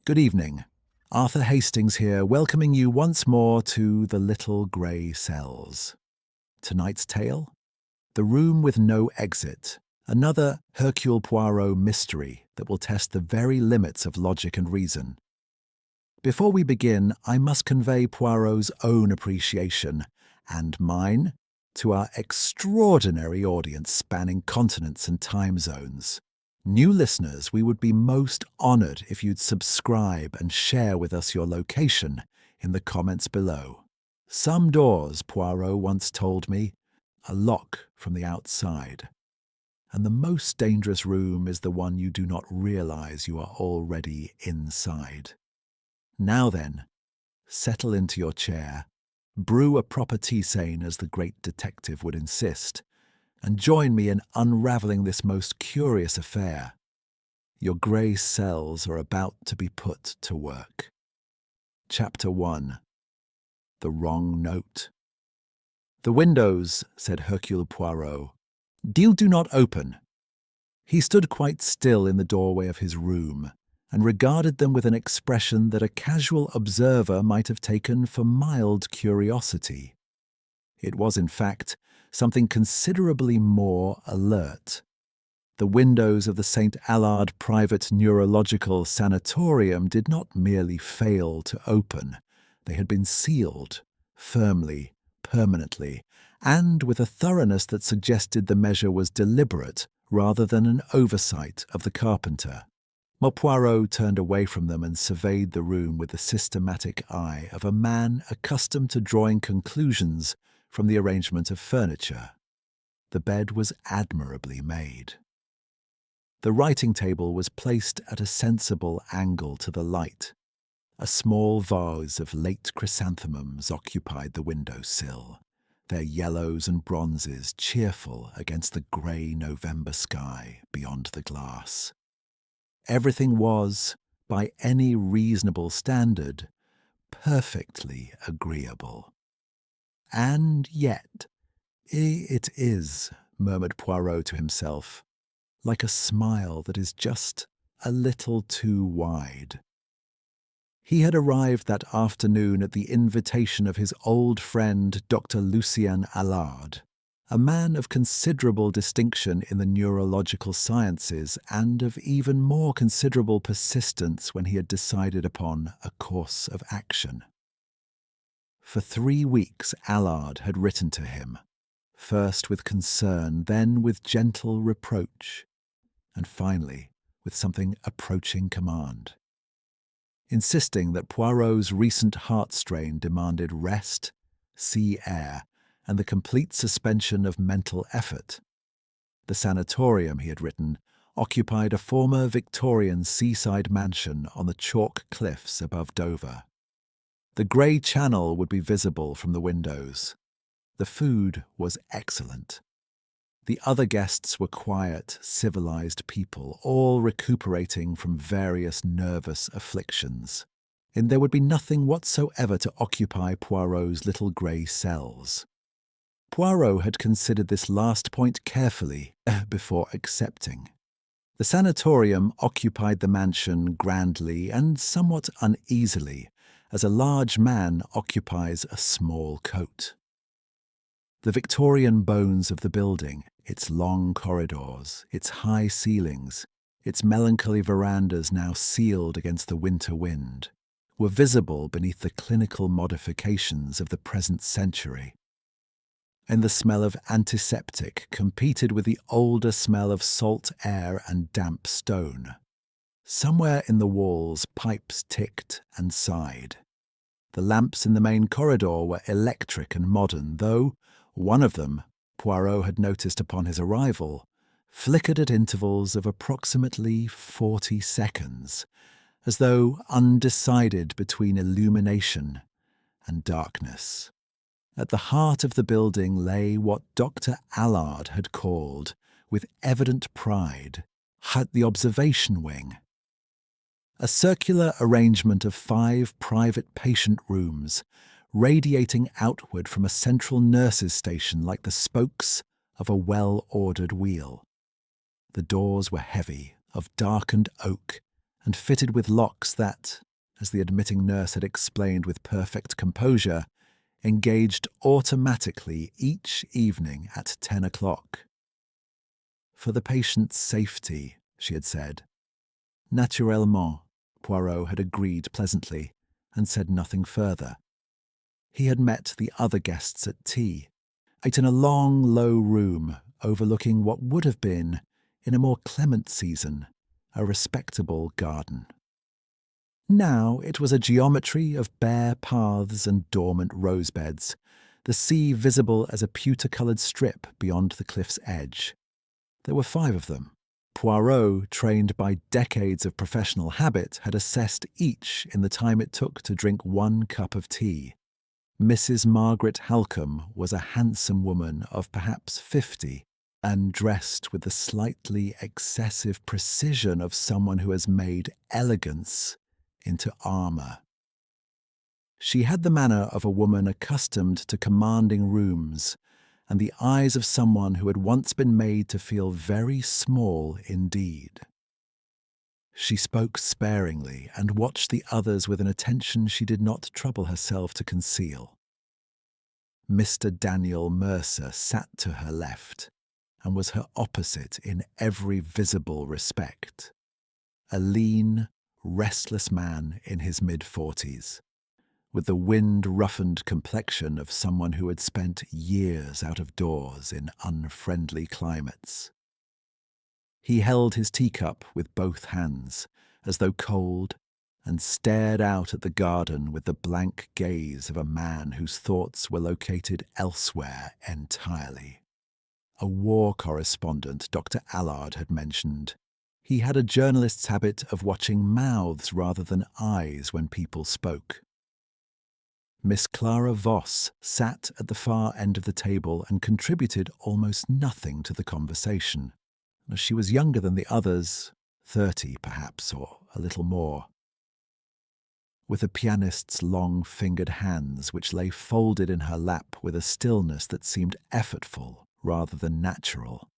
Good evening. Arthur Hastings here, welcoming you once more to The Little Grey Cells. Tonight's tale? The Room with No Exit, another Hercule Poirot mystery that will test the very limits of logic and reason. Before we begin, I must convey Poirot's own appreciation, and mine, to our extraordinary audience spanning continents and time zones. New listeners, we would be most honored if you'd subscribe and share with us your location in the comments below. Some doors, Poirot once told me, are locked from the outside, and the most dangerous room is the one you do not realize you are already inside. Now then, settle into your chair, brew a proper tisane as the great detective would insist, and join me in unraveling this most curious affair. Your grey cells are about to be put to work. Chapter 1. The Wrong Note. "The windows," said Hercule Poirot, "do not open." He stood quite still in the doorway of his room and regarded them with an expression that a casual observer might have taken for mild curiosity. It was, in fact, something considerably more alert. The windows of the St. Alard Private Neurological Sanatorium did not merely fail to open. They had been sealed, firmly, permanently, and with a thoroughness that suggested the measure was deliberate rather than an oversight of the carpenter. Poirot turned away from them and surveyed the room with the systematic eye of a man accustomed to drawing conclusions from the arrangement of furniture. The bed was admirably made. The writing table was placed at a sensible angle to the light. A small vase of late chrysanthemums occupied the window sill, their yellows and bronzes cheerful against the grey November sky beyond the glass. Everything was, by any reasonable standard, perfectly agreeable. "And yet, it is," murmured Poirot to himself, "like a smile that is just a little too wide." He had arrived that afternoon at the invitation of his old friend Dr. Lucien Alard, a man of considerable distinction in the neurological sciences and of even more considerable persistence when he had decided upon a course of action. For 3 weeks Alard had written to him, first with concern, then with gentle reproach, and finally with something approaching command, insisting that Poirot's recent heart strain demanded rest, sea air, and the complete suspension of mental effort. The sanatorium, he had written, occupied a former Victorian seaside mansion on the chalk cliffs above Dover. The grey channel would be visible from the windows. The food was excellent. The other guests were quiet, civilized people, all recuperating from various nervous afflictions. And there would be nothing whatsoever to occupy Poirot's little grey cells. Poirot had considered this last point carefully before accepting. The sanatorium occupied the mansion grandly and somewhat uneasily, as a large man occupies a small coat. The Victorian bones of the building, its long corridors, its high ceilings, its melancholy verandas now sealed against the winter wind, were visible beneath the clinical modifications of the present century. And the smell of antiseptic competed with the older smell of salt air and damp stone. Somewhere in the walls pipes ticked and sighed. The lamps in the main corridor were electric and modern, though one of them, Poirot had noticed upon his arrival, flickered at intervals of approximately 40 seconds, as though undecided between illumination and darkness. At the heart of the building lay what Dr. Alard had called, with evident pride, the observation wing. A circular arrangement of 5 private patient rooms, radiating outward from a central nurse's station like the spokes of a well-ordered wheel. The doors were heavy, of darkened oak, and fitted with locks that, as the admitting nurse had explained with perfect composure, engaged automatically each evening at 10 o'clock. For the patient's safety, she had said. Naturellement, Poirot had agreed pleasantly and said nothing further. He had met the other guests at tea, ate in a long, low room overlooking what would have been, in a more clement season, a respectable garden. Now it was a geometry of bare paths and dormant rosebeds, the sea visible as a pewter-coloured strip beyond the cliff's edge. There were 5 of them. Poirot, trained by decades of professional habit, had assessed each in the time it took to drink 1 cup of tea. Mrs. Margaret Halcombe was a handsome woman of perhaps 50, and dressed with the slightly excessive precision of someone who has made elegance into armour. She had the manner of a woman accustomed to commanding rooms, and the eyes of someone who had once been made to feel very small indeed. She spoke sparingly and watched the others with an attention she did not trouble herself to conceal. Mr. Daniel Mercer sat to her left, and was her opposite in every visible respect. A lean, restless man in his mid-40s, with the wind-roughened complexion of someone who had spent years out of doors in unfriendly climates. He held his teacup with both hands, as though cold, and stared out at the garden with the blank gaze of a man whose thoughts were located elsewhere entirely. A war correspondent Dr. Allard had mentioned. He had a journalist's habit of watching mouths rather than eyes when people spoke. Miss Clara Voss sat at the far end of the table and contributed almost nothing to the conversation. She was younger than the others, 30 perhaps, or a little more. With the pianist's long-fingered hands which lay folded in her lap with a stillness that seemed effortful rather than natural.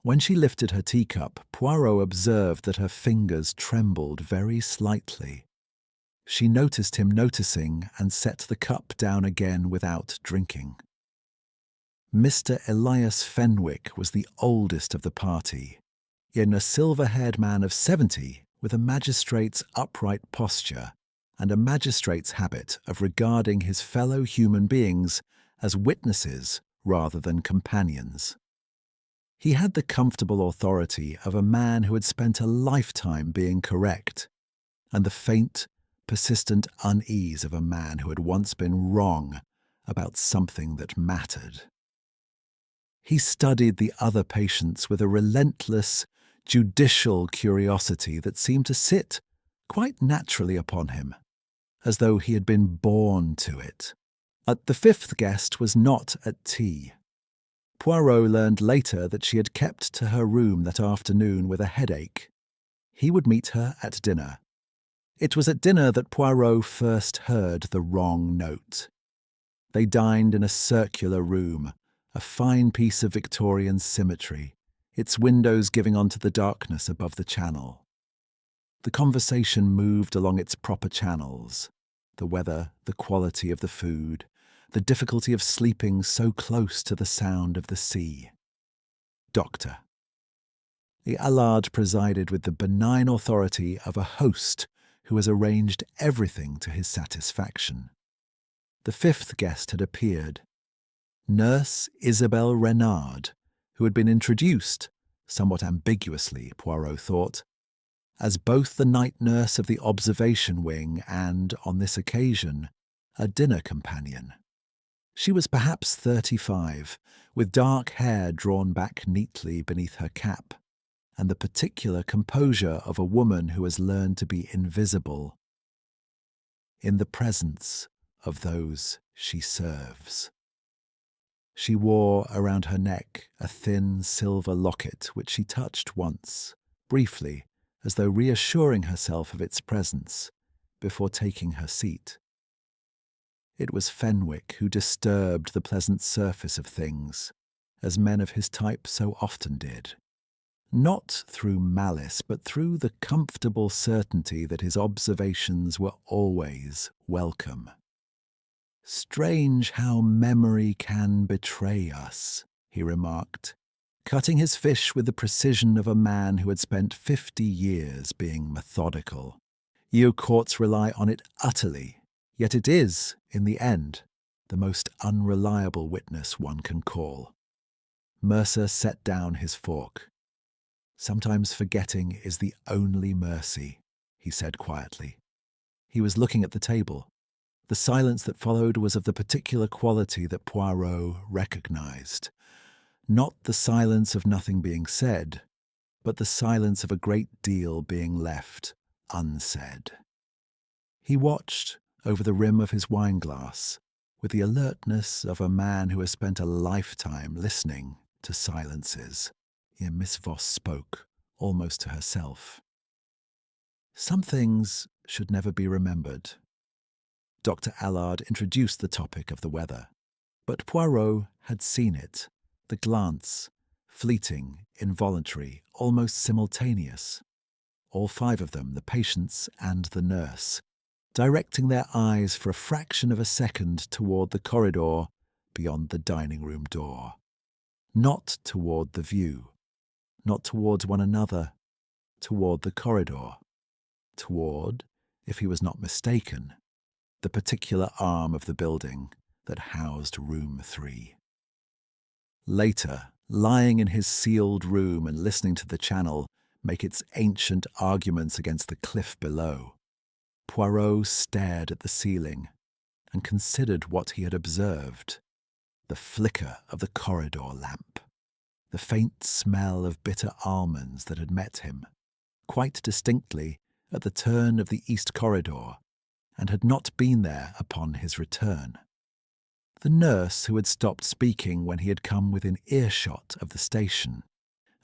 When she lifted her teacup, Poirot observed that her fingers trembled very slightly. She noticed him noticing and set the cup down again without drinking. Mr. Elias Fenwick was the oldest of the party, in a silver-haired man of 70 with a magistrate's upright posture and a magistrate's habit of regarding his fellow human beings as witnesses rather than companions. He had the comfortable authority of a man who had spent a lifetime being correct, and the faint, persistent unease of a man who had once been wrong about something that mattered. He studied the other patients with a relentless, judicial curiosity that seemed to sit quite naturally upon him, as though he had been born to it. The 5th guest was not at tea. Poirot learned later that she had kept to her room that afternoon with a headache. He would meet her at dinner. It was at dinner that Poirot first heard the wrong note. They dined in a circular room, a fine piece of Victorian symmetry, its windows giving onto the darkness above the channel. The conversation moved along its proper channels: the weather, the quality of the food, the difficulty of sleeping so close to the sound of the sea. Doctor. The Allard presided with the benign authority of a host who has arranged everything to his satisfaction. The 5th guest had appeared. Nurse Isabelle Renard, who had been introduced, somewhat ambiguously, Poirot thought, as both the night nurse of the observation wing and, on this occasion, a dinner companion. She was perhaps 35, with dark hair drawn back neatly beneath her cap, and the particular composure of a woman who has learned to be invisible in the presence of those she serves. She wore around her neck a thin silver locket which she touched once, briefly, as though reassuring herself of its presence, before taking her seat. It was Fenwick who disturbed the pleasant surface of things, as men of his type so often did. not through malice, but through the comfortable certainty that his observations were always welcome. "Strange how memory can betray us," he remarked, cutting his fish with the precision of a man who had spent 50 years being methodical. "You courts rely on it utterly, yet it is, in the end, the most unreliable witness one can call." Mercer set down his fork. "Sometimes forgetting is the only mercy," he said quietly. He was looking at the table. The silence that followed was of the particular quality that Poirot recognized. Not the silence of nothing being said, but the silence of a great deal being left unsaid. He watched over the rim of his wineglass with the alertness of a man who has spent a lifetime listening to silences. Here Miss Voss spoke, almost to herself. "Some things should never be remembered." Dr. Allard introduced the topic of the weather, but Poirot had seen it, the glance, fleeting, involuntary, almost simultaneous. All five of them, the patients and the nurse, directing their eyes for a fraction of a second toward the corridor beyond the dining room door. Not toward the view, not towards one another, toward the corridor, toward, if he was not mistaken, the particular arm of the building that housed room 3. Later, lying in his sealed room and listening to the channel make its ancient arguments against the cliff below, Poirot stared at the ceiling and considered what he had observed: the flicker of the corridor lamp, the faint smell of bitter almonds that had met him, quite distinctly, at the turn of the east corridor, and had not been there upon his return. The nurse who had stopped speaking when he had come within earshot of the station,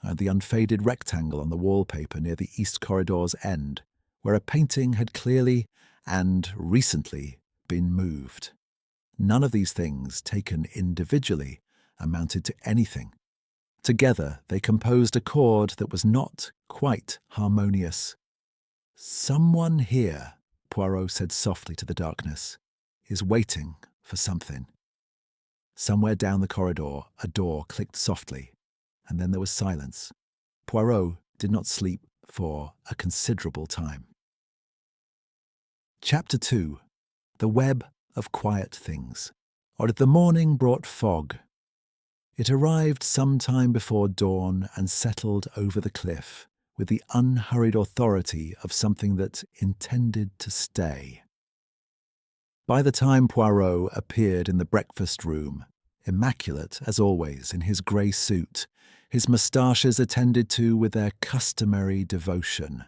and the unfaded rectangle on the wallpaper near the east corridor's end, where a painting had clearly and recently been moved. None of these things, taken individually, amounted to anything. Together they composed a chord that was not quite harmonious. "Someone here," Poirot said softly to the darkness, "is waiting for something." Somewhere down the corridor a door clicked softly, and then there was silence. Poirot did not sleep for a considerable time. Chapter 2. The Web of Quiet Things. The morning brought fog. It arrived some time before dawn and settled over the cliff with the unhurried authority of something that intended to stay. By the time Poirot appeared in the breakfast room, immaculate as always in his grey suit, his moustaches attended to with their customary devotion,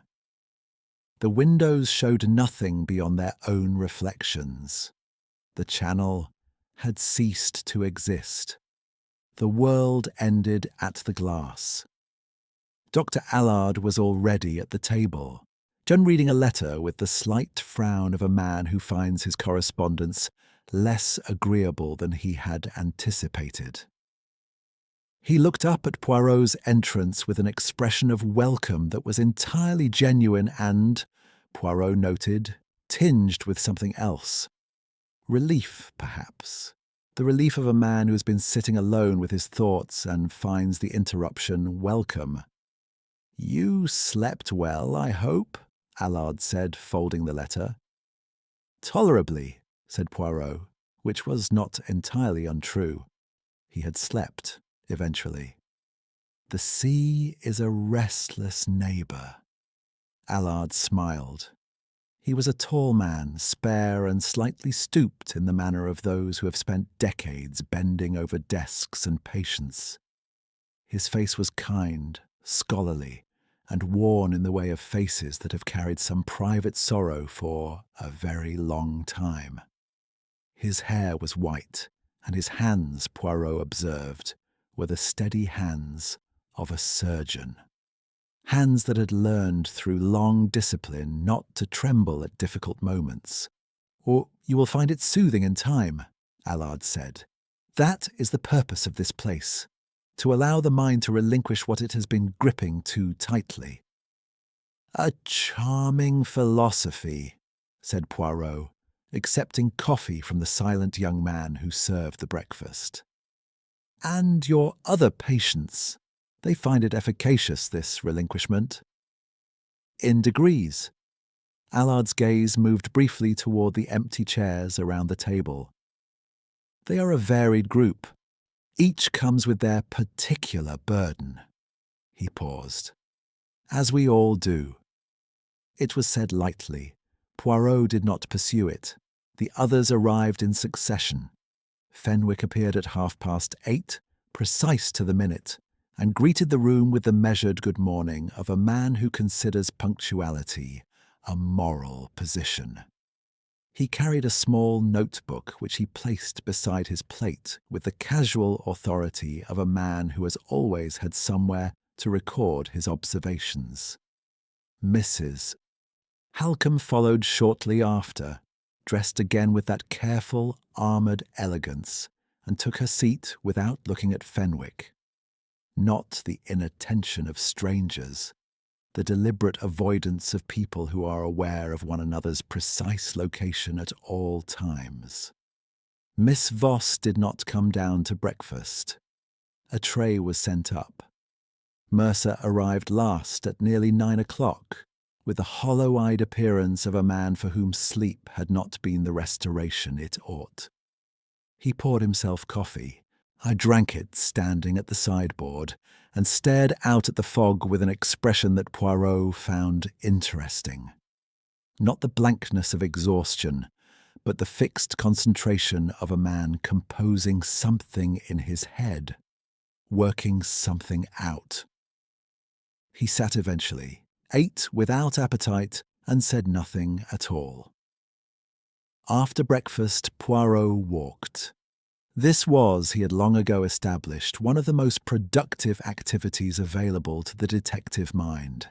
the windows showed nothing beyond their own reflections. The channel had ceased to exist. The world ended at the glass. Dr. Allard was already at the table, done reading a letter with the slight frown of a man who finds his correspondence less agreeable than he had anticipated. He looked up at Poirot's entrance with an expression of welcome that was entirely genuine and, Poirot noted, tinged with something else. Relief, perhaps. The relief of a man who has been sitting alone with his thoughts and finds the interruption welcome. "You slept well, I hope?" Allard said, folding the letter. "Tolerably," said Poirot, which was not entirely untrue. He had slept, eventually. "The sea is a restless neighbour." Allard smiled. He was a tall man, spare and slightly stooped in the manner of those who have spent decades bending over desks and patients. His face was kind, scholarly, and worn in the way of faces that have carried some private sorrow for a very long time. His hair was white, and his hands, Poirot observed, were the steady hands of a surgeon. Hands that had learned through long discipline not to tremble at difficult moments. "Or you will find it soothing in time," Allard said. "That is the purpose of this place. to allow the mind to relinquish what it has been gripping too tightly. "A charming philosophy," said Poirot, accepting coffee from the silent young man who served the breakfast. "And your other patients, they find it efficacious, this relinquishment?" "In degrees." Allard's gaze moved briefly toward the empty chairs around the table. "They are a varied group. Each comes with their particular burden." He paused. "As we all do." It was said lightly. Poirot did not pursue it. The others arrived in succession. Fenwick appeared at 8:30, precise to the minute, and greeted the room with the measured good morning of a man who considers punctuality a moral position. He carried a small notebook which he placed beside his plate with the casual authority of a man who has always had somewhere to record his observations. Mrs. Halcombe followed shortly after, dressed again with that careful, armoured elegance, and took her seat without looking at Fenwick. Not the inattention of strangers, the deliberate avoidance of people who are aware of one another's precise location at all times. Miss Voss did not come down to breakfast. A tray was sent up. Mercer arrived last at nearly 9 o'clock, with the hollow-eyed appearance of a man for whom sleep had not been the restoration it ought. He poured himself coffee. I drank it standing at the sideboard, and stared out at the fog with an expression that Poirot found interesting. Not the blankness of exhaustion, but the fixed concentration of a man composing something in his head, working something out. He sat eventually, ate without appetite, and said nothing at all. After breakfast, Poirot walked. This was, he had long ago established, one of the most productive activities available to the detective mind.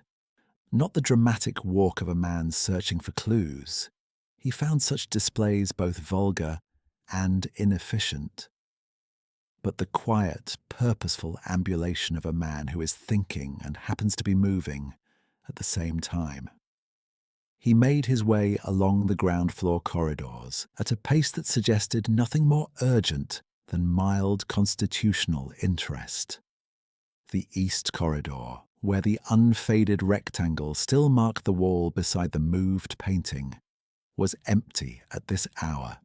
Not the dramatic walk of a man searching for clues. He found such displays both vulgar and inefficient. But the quiet, purposeful ambulation of a man who is thinking and happens to be moving at the same time. He made his way along the ground-floor corridors at a pace that suggested nothing more urgent than mild constitutional interest. The East Corridor, where the unfaded rectangle still marked the wall beside the moved painting, was empty at this hour.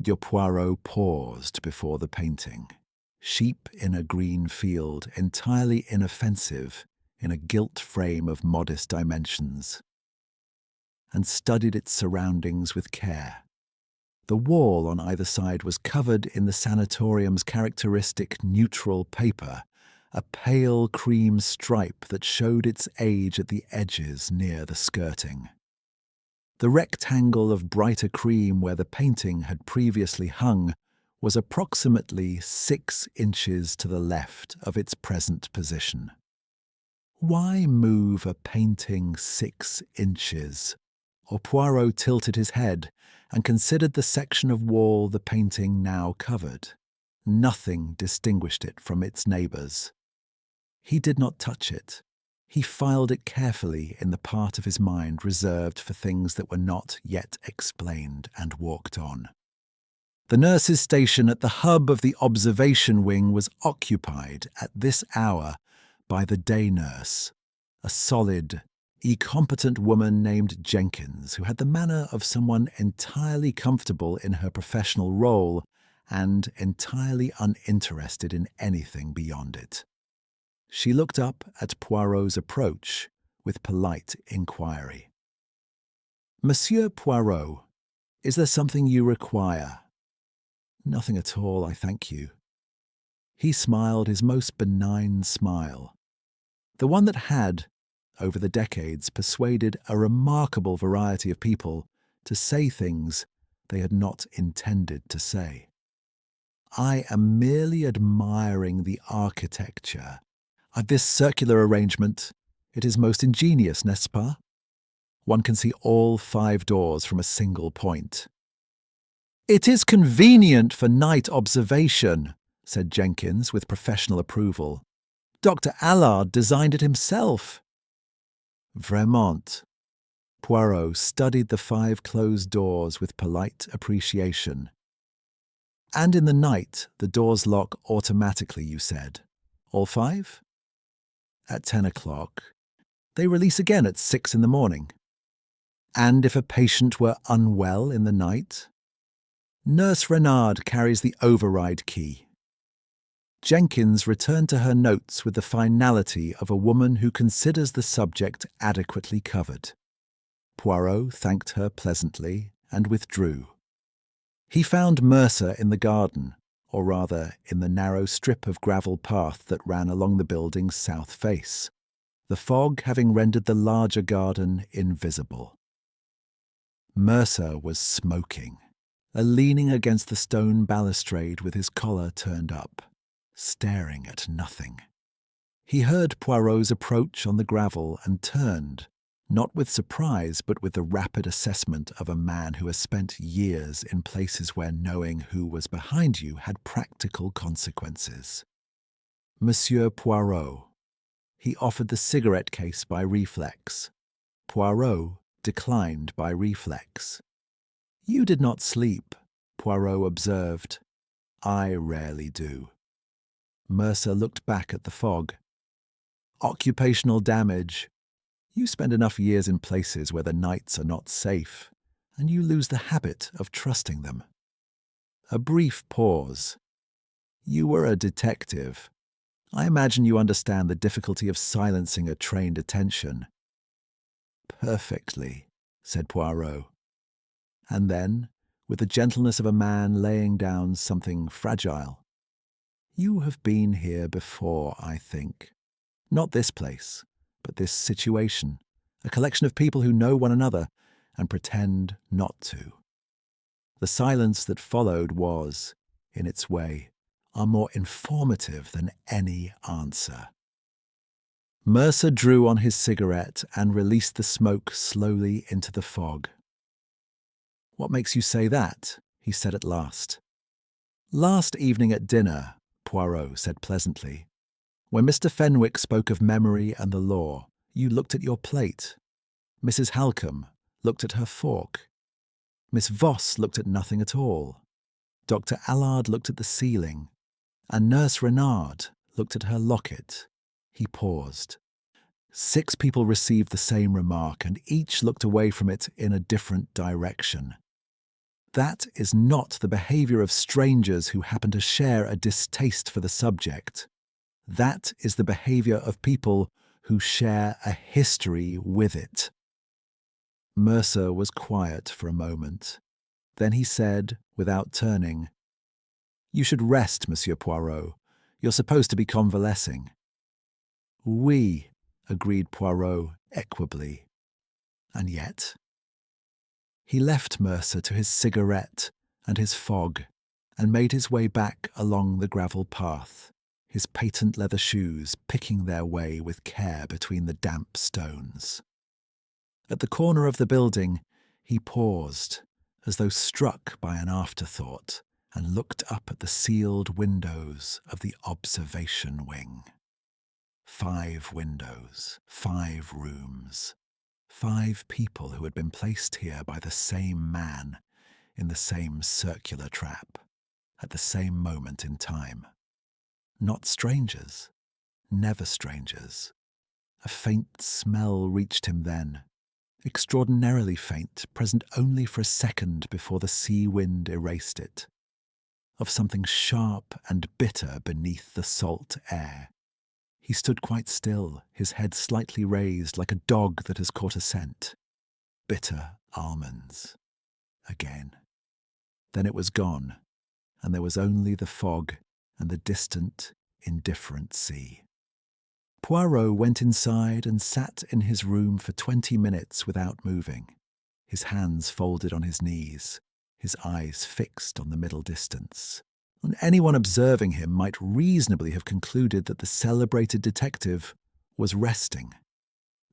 Poirot paused before the painting. Sheep in a green field, entirely inoffensive, in a gilt frame of modest dimensions, and studied its surroundings with care. The wall on either side was covered in the sanatorium's characteristic neutral paper, a pale cream stripe that showed its age at the edges near the skirting. The rectangle of brighter cream where the painting had previously hung was approximately 6 inches to the left of its present position. Why move a painting 6 inches? Or Poirot tilted his head and considered the section of wall the painting now covered. Nothing distinguished it from its neighbours. He did not touch it. He filed it carefully in the part of his mind reserved for things that were not yet explained and walked on. The nurse's station at the hub of the observation wing was occupied at this hour by the day nurse, a solid, competent woman named Jenkins, who had the manner of someone entirely comfortable in her professional role and entirely uninterested in anything beyond it. She looked up at Poirot's approach with polite inquiry. "Monsieur Poirot, is there something you require?" "Nothing at all, I thank you." He smiled his most benign smile, the one that had, over the decades, persuaded a remarkable variety of people to say things they had not intended to say. "I am merely admiring the architecture of this circular arrangement. It is most ingenious, n'est-ce pas? One can see all 5 doors from a single point." "It is convenient for night observation," said Jenkins with professional approval. Dr. Allard designed it himself. Vraiment. Poirot studied the 5 closed doors with polite appreciation. And in the night, the doors lock automatically, you said. All 5? At 10 o'clock. They release again at 6 in the morning. And if a patient were unwell in the night? Nurse Renard carries the override key. Jenkins returned to her notes with the finality of a woman who considers the subject adequately covered. Poirot thanked her pleasantly and withdrew. He found Mercer in the garden, or rather in the narrow strip of gravel path that ran along the building's south face, the fog having rendered the larger garden invisible. Mercer was smoking, leaning against the stone balustrade with his collar turned up, staring at nothing. He heard Poirot's approach on the gravel and turned, not with surprise but with the rapid assessment of a man who has spent years in places where knowing who was behind you had practical consequences. Monsieur Poirot. He offered the cigarette case by reflex. Poirot declined by reflex. You did not sleep, Poirot observed. I rarely do. Mercer looked back at the fog. Occupational damage. You spend enough years in places where the nights are not safe, and you lose the habit of trusting them. A brief pause. You were a detective. I imagine you understand the difficulty of silencing a trained attention. Perfectly, said Poirot. And then, with the gentleness of a man laying down something fragile. You have been here before, I think. Not this place, but this situation, a collection of people who know one another and pretend not to. The silence that followed was, in its way, more informative than any answer. Mercer drew on his cigarette and released the smoke slowly into the fog. What makes you say that? He said at last. Last evening at dinner, Poirot said pleasantly, when Mr. Fenwick spoke of memory and the law, you looked at your plate. Mrs. Halcombe looked at her fork. Miss Voss looked at nothing at all. Dr. Allard looked at the ceiling, and Nurse Renard looked at her locket. He paused. 6 people received the same remark, and each looked away from it in a different direction. That is not the behaviour of strangers who happen to share a distaste for the subject. That is the behaviour of people who share a history with it. Mercer was quiet for a moment. Then he said, without turning, You should rest, Monsieur Poirot. You're supposed to be convalescing. Oui, agreed Poirot equably. And yet? He left Mercer to his cigarette and his fog and made his way back along the gravel path, his patent leather shoes picking their way with care between the damp stones. At the corner of the building, he paused, as though struck by an afterthought, and looked up at the sealed windows of the observation wing. 5 windows, 5 rooms, 5 people who had been placed here by the same man in the same circular trap, at the same moment in time. Not strangers, never strangers. A faint smell reached him then, extraordinarily faint, present only for a second before the sea wind erased it, of something sharp and bitter beneath the salt air. He stood quite still, his head slightly raised like a dog that has caught a scent. Bitter almonds. Again. Then it was gone, and there was only the fog and the distant, indifferent sea. Poirot went inside and sat in his room for 20 minutes without moving, his hands folded on his knees, his eyes fixed on the middle distance. And anyone observing him might reasonably have concluded that the celebrated detective was resting.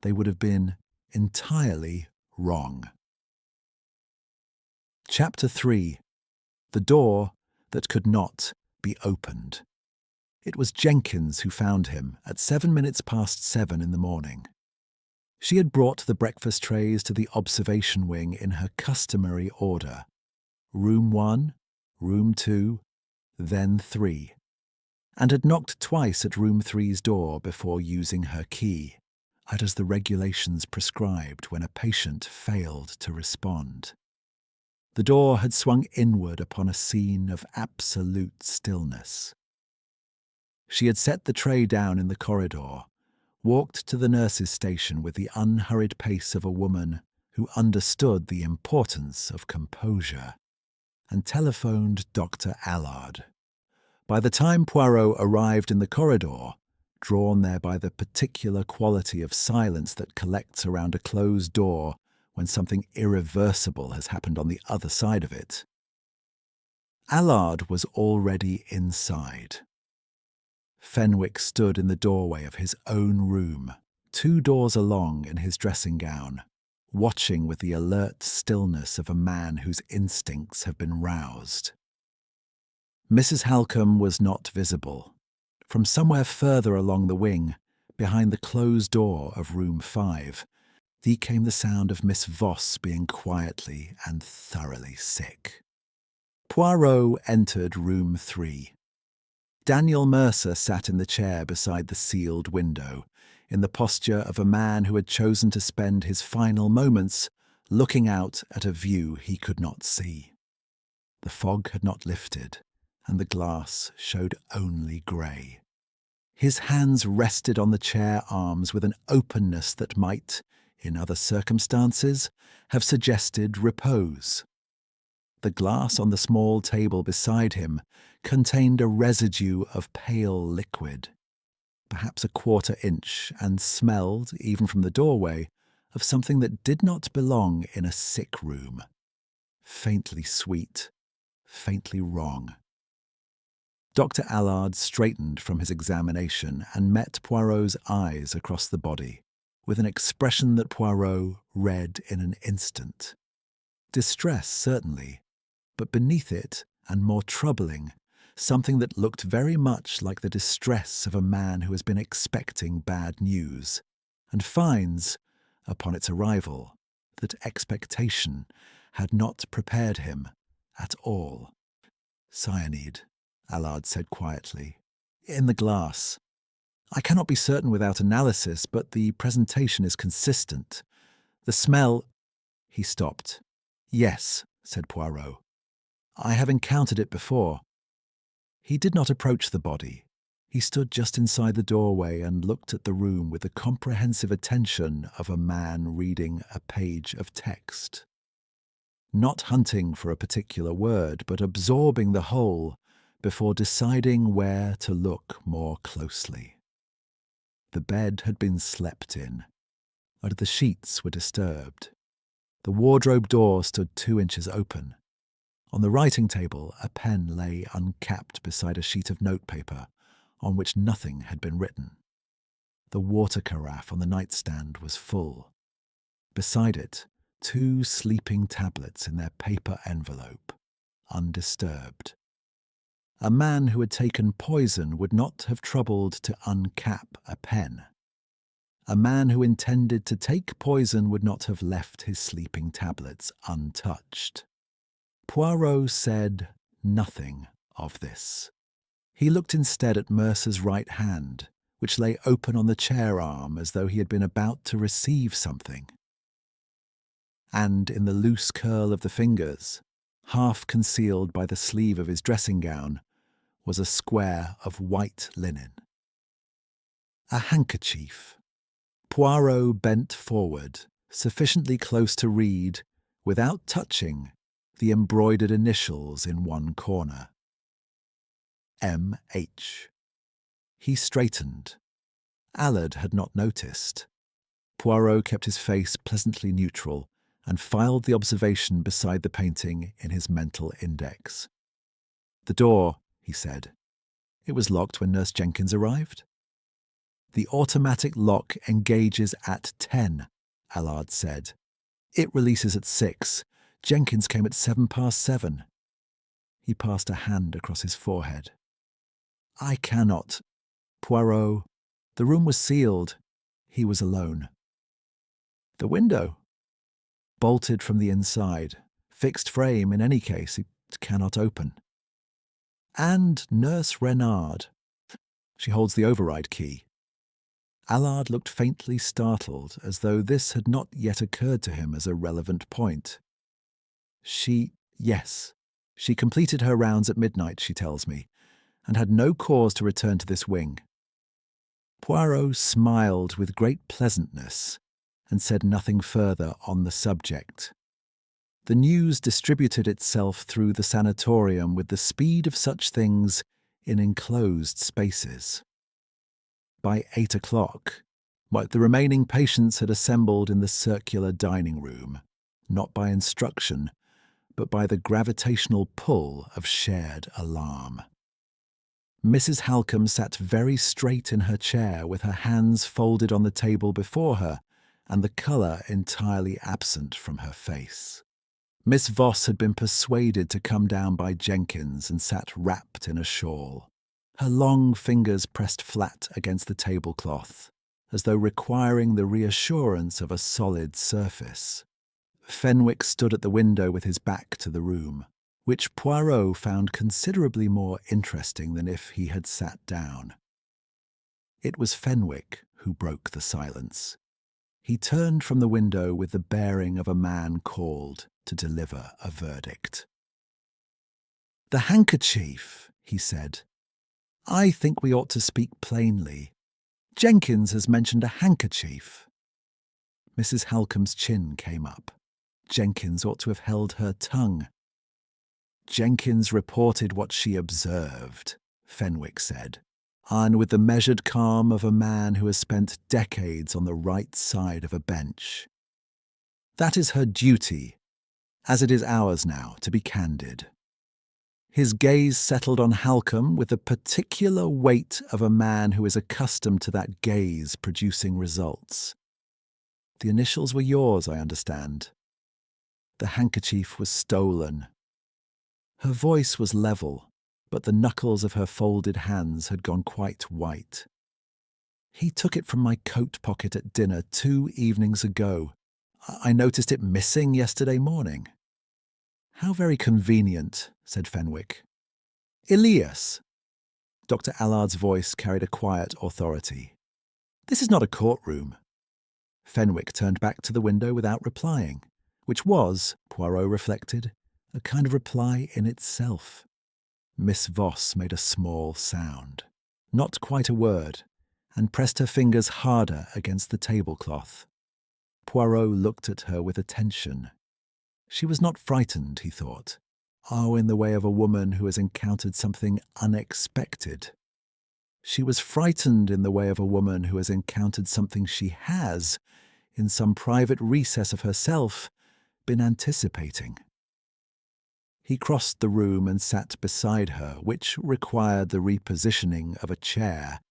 They would have been entirely wrong. Chapter 3. The Door That Could Not Be Opened. It was Jenkins who found him at 7 minutes past 7 in the morning. She had brought the breakfast trays to the observation wing in her customary order: room 1, room 2, then 3, and had knocked twice at room 3's door before using her key, as the regulations prescribed when a patient failed to respond. The door had swung inward upon a scene of absolute stillness. She had set the tray down in the corridor, walked to the nurse's station with the unhurried pace of a woman who understood the importance of composure, and telephoned Dr. Allard. By the time Poirot arrived in the corridor, drawn there by the particular quality of silence that collects around a closed door when something irreversible has happened on the other side of it, Allard was already inside. Fenwick stood in the doorway of his own room, 2 doors along in his dressing gown, watching with the alert stillness of a man whose instincts have been roused. Mrs. Halcombe was not visible. From somewhere further along the wing, behind the closed door of room 5, there came the sound of Miss Voss being quietly and thoroughly sick. Poirot entered room 3. Daniel Mercer sat in the chair beside the sealed window, in the posture of a man who had chosen to spend his final moments looking out at a view he could not see. The fog had not lifted, and the glass showed only grey. His hands rested on the chair arms with an openness that might, in other circumstances, have suggested repose. The glass on the small table beside him contained a residue of pale liquid, perhaps a 1/4 inch, and smelled, even from the doorway, of something that did not belong in a sick room. Faintly sweet, faintly wrong. Dr. Allard straightened from his examination and met Poirot's eyes across the body, with an expression that Poirot read in an instant. Distress, certainly, but beneath it, and more troubling, something that looked very much like the distress of a man who has been expecting bad news, and finds, upon its arrival, that expectation had not prepared him at all. "Cyanide," Allard said quietly, "in the glass. I cannot be certain without analysis, but the presentation is consistent. The smell—" He stopped. "Yes," said Poirot. "I have encountered it before." He did not approach the body. He stood just inside the doorway and looked at the room with the comprehensive attention of a man reading a page of text. Not hunting for a particular word, but absorbing the whole before deciding where to look more closely. The bed had been slept in, but the sheets were disturbed. The wardrobe door stood 2 inches open. On the writing table, a pen lay uncapped beside a sheet of notepaper on which nothing had been written. The water carafe on the nightstand was full. Beside it, 2 sleeping tablets in their paper envelope, undisturbed. A man who had taken poison would not have troubled to uncap a pen. A man who intended to take poison would not have left his sleeping tablets untouched. Poirot said nothing of this. He looked instead at Mercer's right hand, which lay open on the chair arm as though he had been about to receive something. And in the loose curl of the fingers, half concealed by the sleeve of his dressing gown, was a square of white linen. A handkerchief. Poirot bent forward, sufficiently close to read, without touching, the embroidered initials in one corner. M.H. He straightened. Allard had not noticed. Poirot kept his face pleasantly neutral and filed the observation beside the painting in his mental index. "The door," he said. "It was locked when Nurse Jenkins arrived?" "The automatic lock engages at 10, Allard said. "It releases at 6. Jenkins came at 7 past 7. He passed a hand across his forehead. I cannot. Poirot. The room was sealed. He was alone. The window. Bolted from the inside. Fixed frame in any case. It cannot open. And Nurse Renard. She holds the override key. Allard looked faintly startled, as though this had not yet occurred to him as a relevant point. Yes. She completed her rounds at midnight, she tells me, and had no cause to return to this wing. Poirot smiled with great pleasantness and said nothing further on the subject. The news distributed itself through the sanatorium with the speed of such things in enclosed spaces. By 8 o'clock, the remaining patients had assembled in the circular dining room, not by instruction, but by the gravitational pull of shared alarm. Mrs. Halcombe sat very straight in her chair with her hands folded on the table before her and the colour entirely absent from her face. Miss Voss had been persuaded to come down by Jenkins and sat wrapped in a shawl, her long fingers pressed flat against the tablecloth, as though requiring the reassurance of a solid surface. Fenwick stood at the window with his back to the room, which Poirot found considerably more interesting than if he had sat down. It was Fenwick who broke the silence. He turned from the window with the bearing of a man called to deliver a verdict. "The handkerchief," he said. "I think we ought to speak plainly. Jenkins has mentioned a handkerchief." Mrs. Halcombe's chin came up. Jenkins ought to have held her tongue. "Jenkins reported what she observed," Fenwick said, and with the measured calm of a man who has spent decades on the right side of a bench. "That is her duty, as it is ours now, to be candid." His gaze settled on Halcombe with the particular weight of a man who is accustomed to that gaze producing results. "The initials were yours, I understand. The handkerchief was stolen." Her voice was level, but the knuckles of her folded hands had gone quite white. "He took it from my coat pocket at dinner 2 evenings ago. I noticed it missing yesterday morning." "How very convenient," said Fenwick. "Elias." Dr. Allard's voice carried a quiet authority. "This is not a courtroom." Fenwick turned back to the window without replying, which was, Poirot reflected, a kind of reply in itself. Miss Voss made a small sound, not quite a word, and pressed her fingers harder against the tablecloth. Poirot looked at her with attention. She was not frightened, he thought, in the way of a woman who has encountered something unexpected. She was frightened in the way of a woman who has encountered something she has, in some private recess of herself, been anticipating. He crossed the room and sat beside her, which required the repositioning of a chair,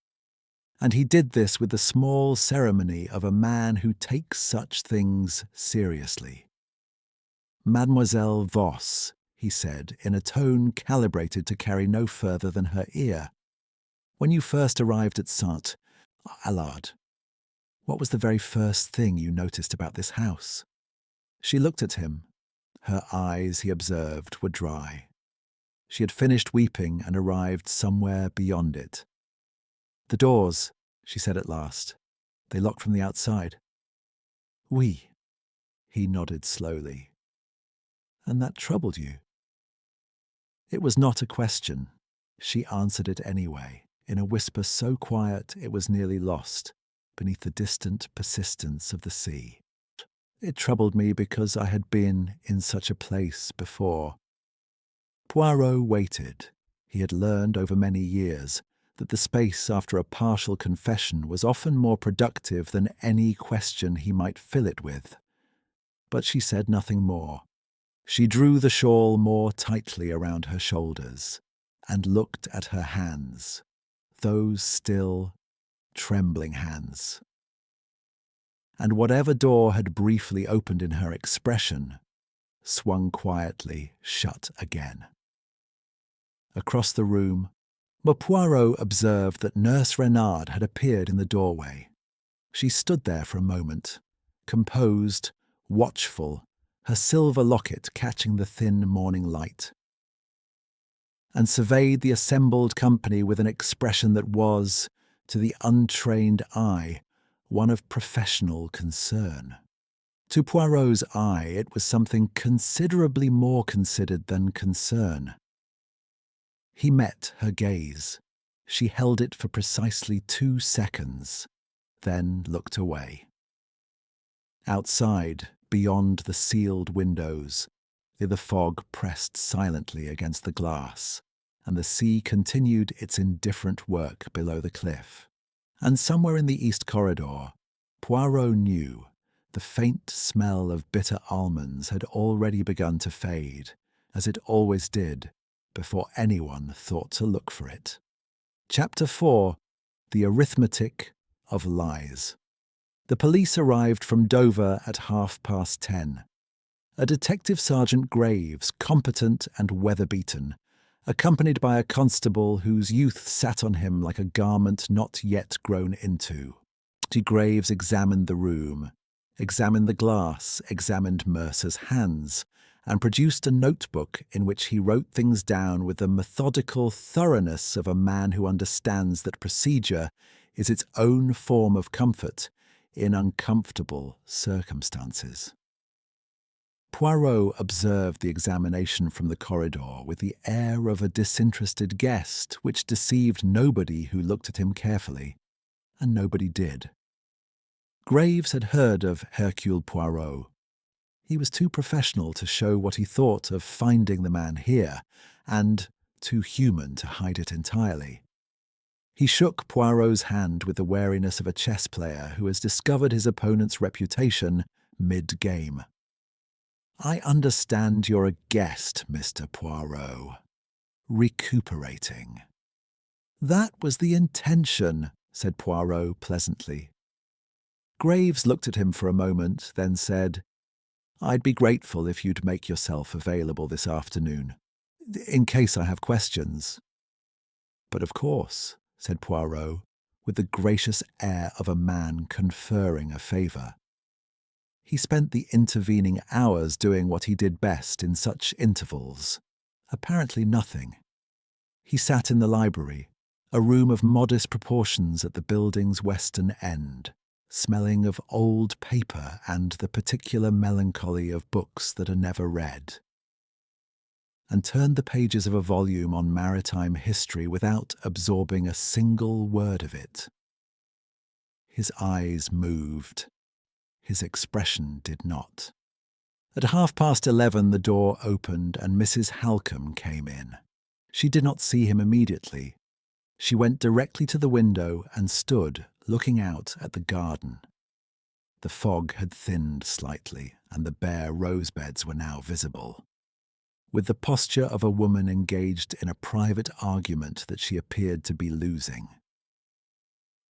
and he did this with the small ceremony of a man who takes such things seriously. "Mademoiselle Voss," he said, in a tone calibrated to carry no further than her ear, "when you first arrived at Allard, what was the very first thing you noticed about this house?" She looked at him. Her eyes, he observed, were dry. She had finished weeping and arrived somewhere beyond it. "The doors," she said at last. "They locked from the outside." "Oui." He nodded slowly. "And that troubled you?" It was not a question. She answered it anyway, in a whisper so quiet it was nearly lost beneath the distant persistence of the sea. "It troubled me because I had been in such a place before." Poirot waited. He had learned over many years that the space after a partial confession was often more productive than any question he might fill it with. But she said nothing more. She drew the shawl more tightly around her shoulders and looked at her hands, those still, trembling hands. And whatever door had briefly opened in her expression swung quietly shut again. Across the room, but Poirot observed that Nurse Renard had appeared in the doorway. She stood there for a moment, composed, watchful, her silver locket catching the thin morning light, and surveyed the assembled company with an expression that was, to the untrained eye, one of professional concern. To Poirot's eye, it was something considerably more considered than concern. He met her gaze. She held it for precisely 2 seconds, then looked away. Outside, beyond the sealed windows, the fog pressed silently against the glass, and the sea continued its indifferent work below the cliff. And somewhere in the east corridor, Poirot knew the faint smell of bitter almonds had already begun to fade, as it always did, before anyone thought to look for it. Chapter 4. The Arithmetic of Lies. The police arrived from Dover at 10:30. A Detective Sergeant Graves, competent and weather-beaten, accompanied by a constable whose youth sat on him like a garment not yet grown into. Graves examined the room, examined the glass, examined Mercer's hands, and produced a notebook in which he wrote things down with the methodical thoroughness of a man who understands that procedure is its own form of comfort in uncomfortable circumstances. Poirot observed the examination from the corridor with the air of a disinterested guest which deceived nobody who looked at him carefully, and nobody did. Graves had heard of Hercule Poirot. He was too professional to show what he thought of finding the man here, and too human to hide it entirely. He shook Poirot's hand with the wariness of a chess player who has discovered his opponent's reputation mid-game. "I understand you're a guest, Mr. Poirot. Recuperating." "That was the intention," said Poirot pleasantly. Graves looked at him for a moment, then said, "I'd be grateful if you'd make yourself available this afternoon, in case I have questions." "But of course," said Poirot, with the gracious air of a man conferring a favour. He spent the intervening hours doing what he did best in such intervals, apparently nothing. He sat in the library, a room of modest proportions at the building's western end, smelling of old paper and the particular melancholy of books that are never read, and turned the pages of a volume on maritime history without absorbing a single word of it. His eyes moved. His expression did not. At 11:30 the door opened and Mrs. Halcombe came in. She did not see him immediately. She went directly to the window and stood looking out at the garden. The fog had thinned slightly, and the bare rose beds were now visible. With the posture of a woman engaged in a private argument that she appeared to be losing.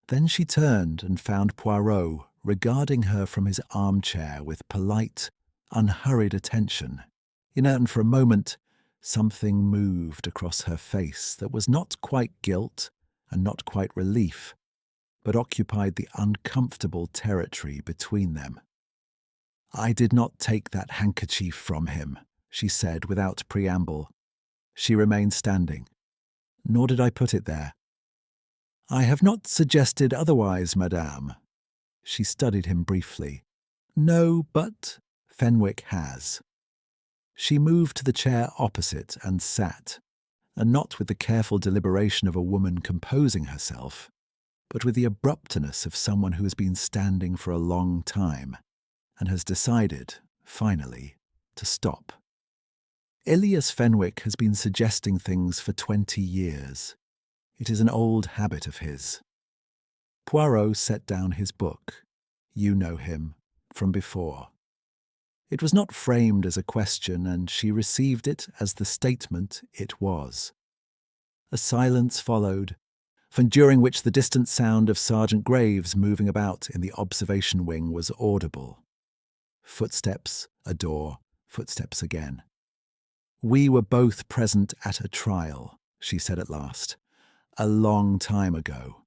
Then she turned and found Poirot regarding her from his armchair with polite, unhurried attention. And for a moment, something moved across her face that was not quite guilt and not quite relief, but occupied the uncomfortable territory between them. "I did not take that handkerchief from him," she said without preamble. She remained standing. "Nor did I put it there." "I have not suggested otherwise, madame." She studied him briefly. "No, but Fenwick has." She moved to the chair opposite and sat, and not with the careful deliberation of a woman composing herself, but with the abruptness of someone who has been standing for a long time and has decided, finally, to stop. Ilias Fenwick has been suggesting things for 20 years. It is an old habit of his. Poirot set down his book. You know him from before. It was not framed as a question, and she received it as the statement it was. A silence followed, during which the distant sound of Sergeant Graves moving about in the observation wing was audible. Footsteps, a door, footsteps again. "We were both present at a trial," she said at last. A long time ago,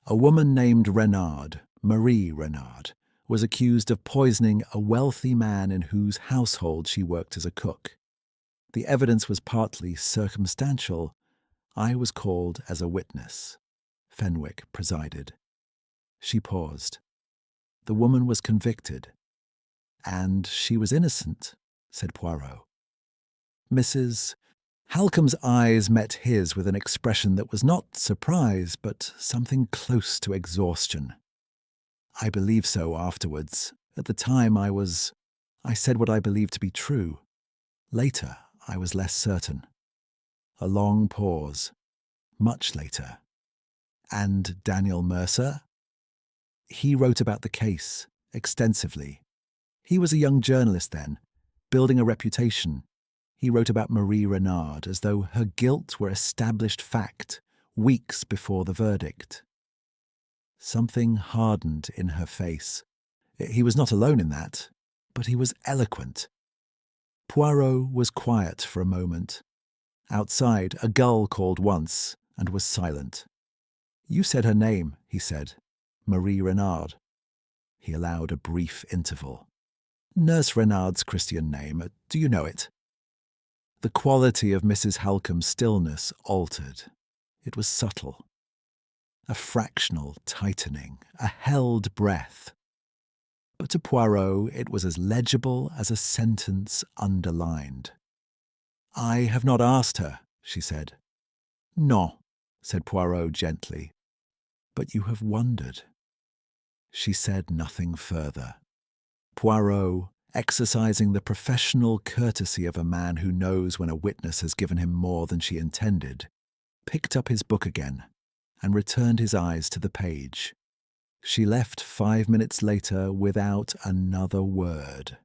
a woman named Renard, Marie Renard, was accused of poisoning a wealthy man in whose household she worked as a cook. The evidence was partly circumstantial. I was called as a witness. Fenwick presided. She paused. The woman was convicted. And she was innocent, said Poirot. Mrs. Halcombe's eyes met his with an expression that was not surprise, but something close to exhaustion. I believe so afterwards. At the time I said what I believed to be true. Later, I was less certain. A long pause. Much later. And Daniel Mercer? He wrote about the case, extensively. He was a young journalist then, building a reputation. He wrote about Marie Renard as though her guilt were established fact, weeks before the verdict. Something hardened in her face. He was not alone in that, but he was eloquent. Poirot was quiet for a moment. Outside, a gull called once and was silent. "You said her name," he said. "Marie Renard." He allowed a brief interval. "Nurse Renard's Christian name. Do you know it?" The quality of Mrs. Halcombe's stillness altered. It was subtle. A fractional tightening, a held breath. But to Poirot it was as legible as a sentence underlined. "I have not asked her," she said. "No," said Poirot gently. "But you have wondered." She said nothing further. Poirot, exercising the professional courtesy of a man who knows when a witness has given him more than she intended, picked up his book again and returned his eyes to the page. She left 5 minutes later without another word.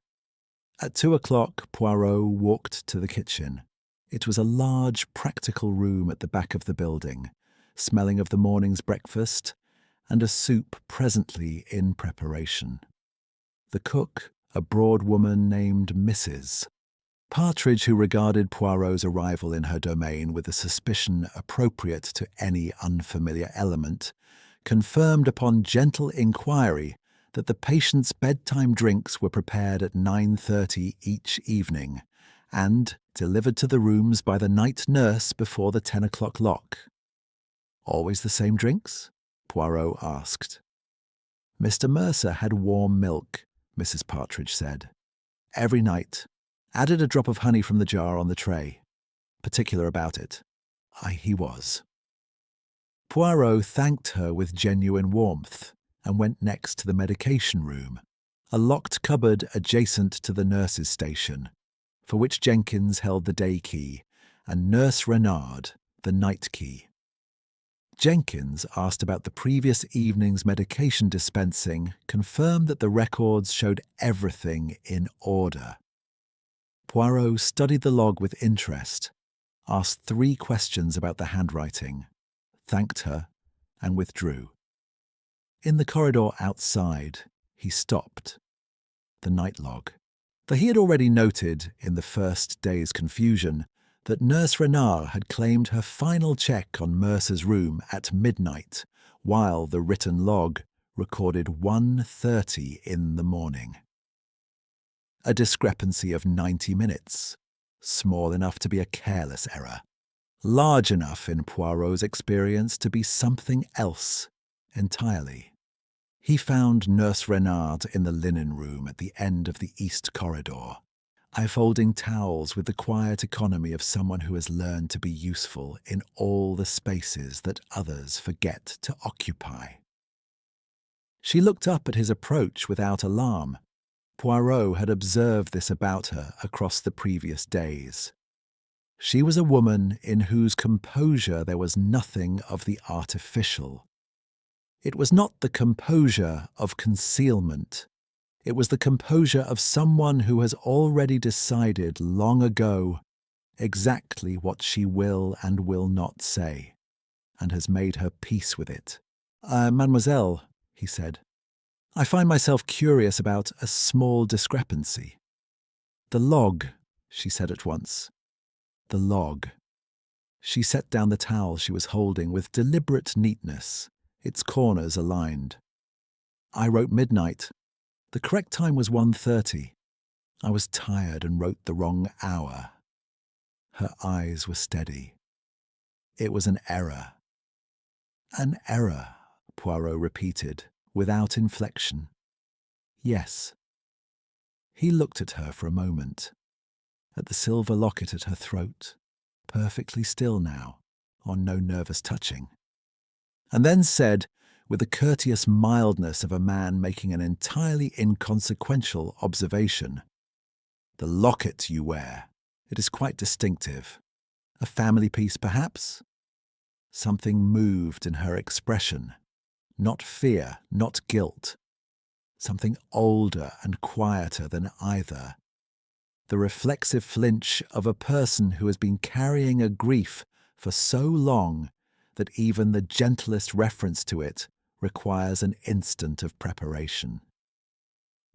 At 2 o'clock, Poirot walked to the kitchen. It was a large, practical room at the back of the building, smelling of the morning's breakfast and a soup presently in preparation. The cook, a broad woman named Mrs. Partridge, who regarded Poirot's arrival in her domain with a suspicion appropriate to any unfamiliar element, confirmed upon gentle inquiry that the patient's bedtime drinks were prepared at 9:30 each evening and delivered to the rooms by the night nurse before the 10 o'clock lock. "Always the same drinks?" Poirot asked. "Mr. Mercer had warm milk," Mrs. Partridge said. "Every night. Added a drop of honey from the jar on the tray. Particular about it. He was." Poirot thanked her with genuine warmth and went next to the medication room, a locked cupboard adjacent to the nurse's station, for which Jenkins held the day key and Nurse Renard the night key. Jenkins, asked about the previous evening's medication dispensing, confirmed that the records showed everything in order. Poirot studied the log with interest, asked 3 questions about the handwriting, thanked her, and withdrew. In the corridor outside, he stopped. The night log. For he had already noted, in the first day's confusion, that Nurse Renard had claimed her final check on Mercer's room at midnight, while the written log recorded 1:30 in the morning. A discrepancy of 90 minutes, small enough to be a careless error, large enough in Poirot's experience to be something else entirely. He found Nurse Renard in the linen room at the end of the east corridor, folding towels with the quiet economy of someone who has learned to be useful in all the spaces that others forget to occupy. She looked up at his approach without alarm. Poirot had observed this about her across the previous days. She was a woman in whose composure there was nothing of the artificial. It was not the composure of concealment. It was the composure of someone who has already decided long ago exactly what she will and will not say, and has made her peace with it. "Mademoiselle," he said, "I find myself curious about a small discrepancy." "The log," she said at once. "The log." She set down the towel she was holding with deliberate neatness, its corners aligned. I wrote midnight. The correct time was 1:30. I was tired and wrote the wrong hour. Her eyes were steady. It was an error. An error, Poirot repeated, without inflection. Yes. He looked at her for a moment, at the silver locket at her throat, perfectly still now, on no nervous touching, and then said, with the courteous mildness of a man making an entirely inconsequential observation, "The locket you wear. It is quite distinctive. A family piece, perhaps?" Something moved in her expression. Not fear, not guilt. Something older and quieter than either. The reflexive flinch of a person who has been carrying a grief for so long that even the gentlest reference to it requires an instant of preparation.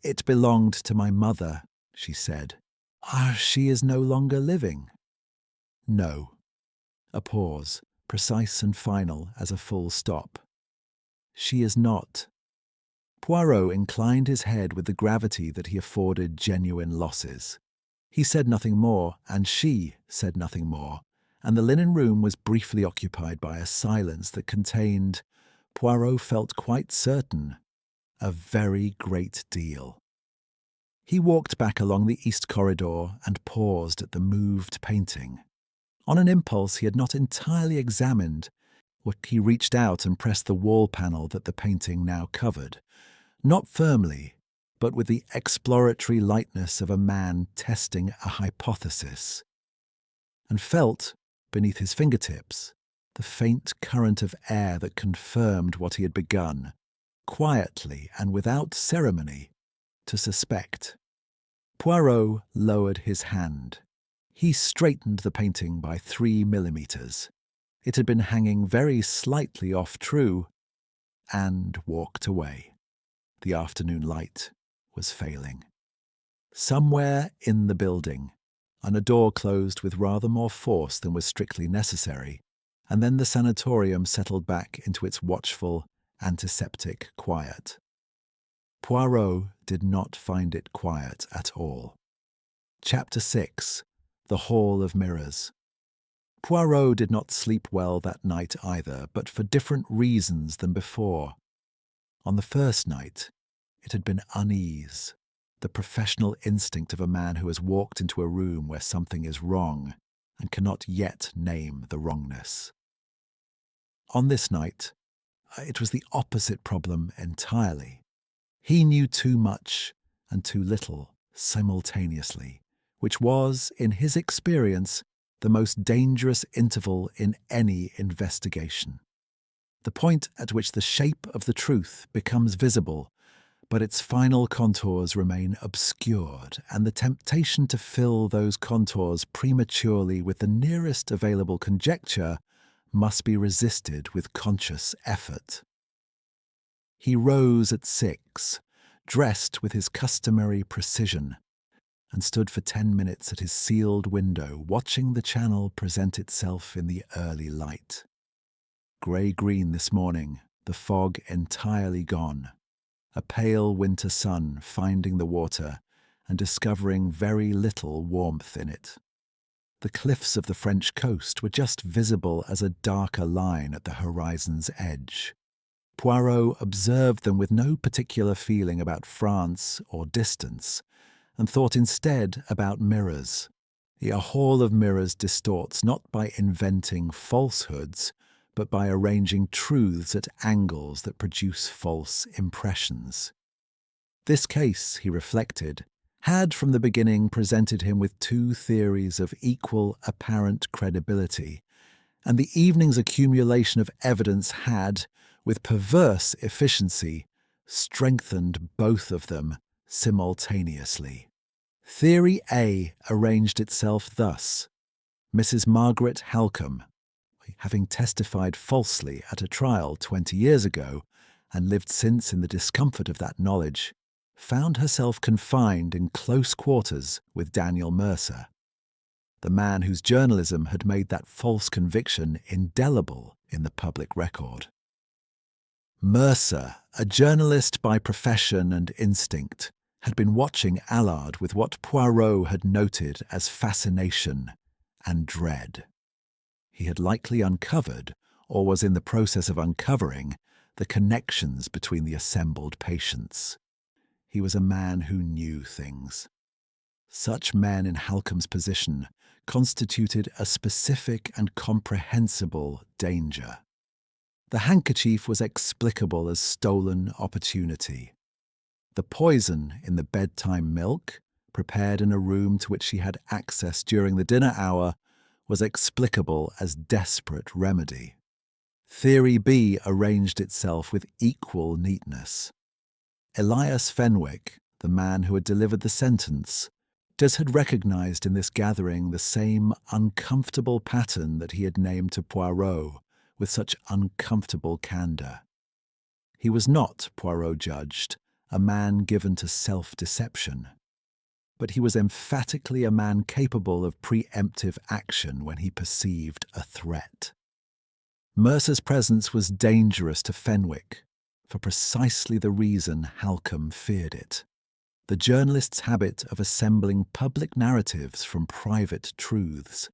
"It belonged to my mother," she said. "Ah, she is no longer living?" "No." A pause, precise and final as a full stop. "She is not." Poirot inclined his head with the gravity that he afforded genuine losses. He said nothing more, and she said nothing more, and the linen room was briefly occupied by a silence that contained, Poirot felt quite certain, a very great deal. He walked back along the east corridor and paused at the moved painting. On an impulse he had not entirely examined, he reached out and pressed the wall panel that the painting now covered, not firmly, but with the exploratory lightness of a man testing a hypothesis, and felt, beneath his fingertips, the faint current of air that confirmed what he had begun, quietly and without ceremony, to suspect. Poirot lowered his hand. He straightened the painting by 3 millimeters. It had been hanging very slightly off true, and walked away. The afternoon light was failing. Somewhere in the building, and a door closed with rather more force than was strictly necessary, and then the sanatorium settled back into its watchful, antiseptic quiet. Poirot did not find it quiet at all. Chapter 6. The Hall of Mirrors. Poirot did not sleep well that night either, but for different reasons than before. On the first night, it had been unease, the professional instinct of a man who has walked into a room where something is wrong and cannot yet name the wrongness. On this night, it was the opposite problem entirely. He knew too much and too little simultaneously, which was, in his experience, the most dangerous interval in any investigation. The point at which the shape of the truth becomes visible, but its final contours remain obscured, and the temptation to fill those contours prematurely with the nearest available conjecture must be resisted with conscious effort. He rose at 6, dressed with his customary precision, and stood for 10 minutes at his sealed window, watching the channel present itself in the early light. Grey-green this morning, the fog entirely gone, a pale winter sun finding the water and discovering very little warmth in it. The cliffs of the French coast were just visible as a darker line at the horizon's edge. Poirot observed them with no particular feeling about France or distance, and thought instead about mirrors. A hall of mirrors distorts not by inventing falsehoods, but by arranging truths at angles that produce false impressions. This case, he reflected, had from the beginning presented him with 2 theories of equal apparent credibility, and the evening's accumulation of evidence had, with perverse efficiency, strengthened both of them simultaneously. Theory A arranged itself thus. Mrs. Margaret Halcombe, having testified falsely at a trial 20 years ago, and lived since in the discomfort of that knowledge, found herself confined in close quarters with Daniel Mercer. the man whose journalism had made that false conviction indelible in the public record. Mercer, a journalist by profession and instinct, had been watching Allard with what Poirot had noted as fascination and dread. He had likely uncovered, or was in the process of uncovering, the connections between the assembled patients. He was a man who knew things. Such men in Halcom's position constituted a specific and comprehensible danger. The handkerchief was explicable as stolen opportunity. The poison in the bedtime milk, prepared in a room to which she had access during the dinner hour, was explicable as desperate remedy. Theory B arranged itself with equal neatness. Elias Fenwick, the man who had delivered the sentence, had recognized in this gathering the same uncomfortable pattern that he had named to Poirot with such uncomfortable candor. He was not, Poirot judged, a man given to self-deception, but he was emphatically a man capable of preemptive action when he perceived a threat. Mercer's presence was dangerous to Fenwick for precisely the reason Halcom feared it: the journalist's habit of assembling public narratives from private truths.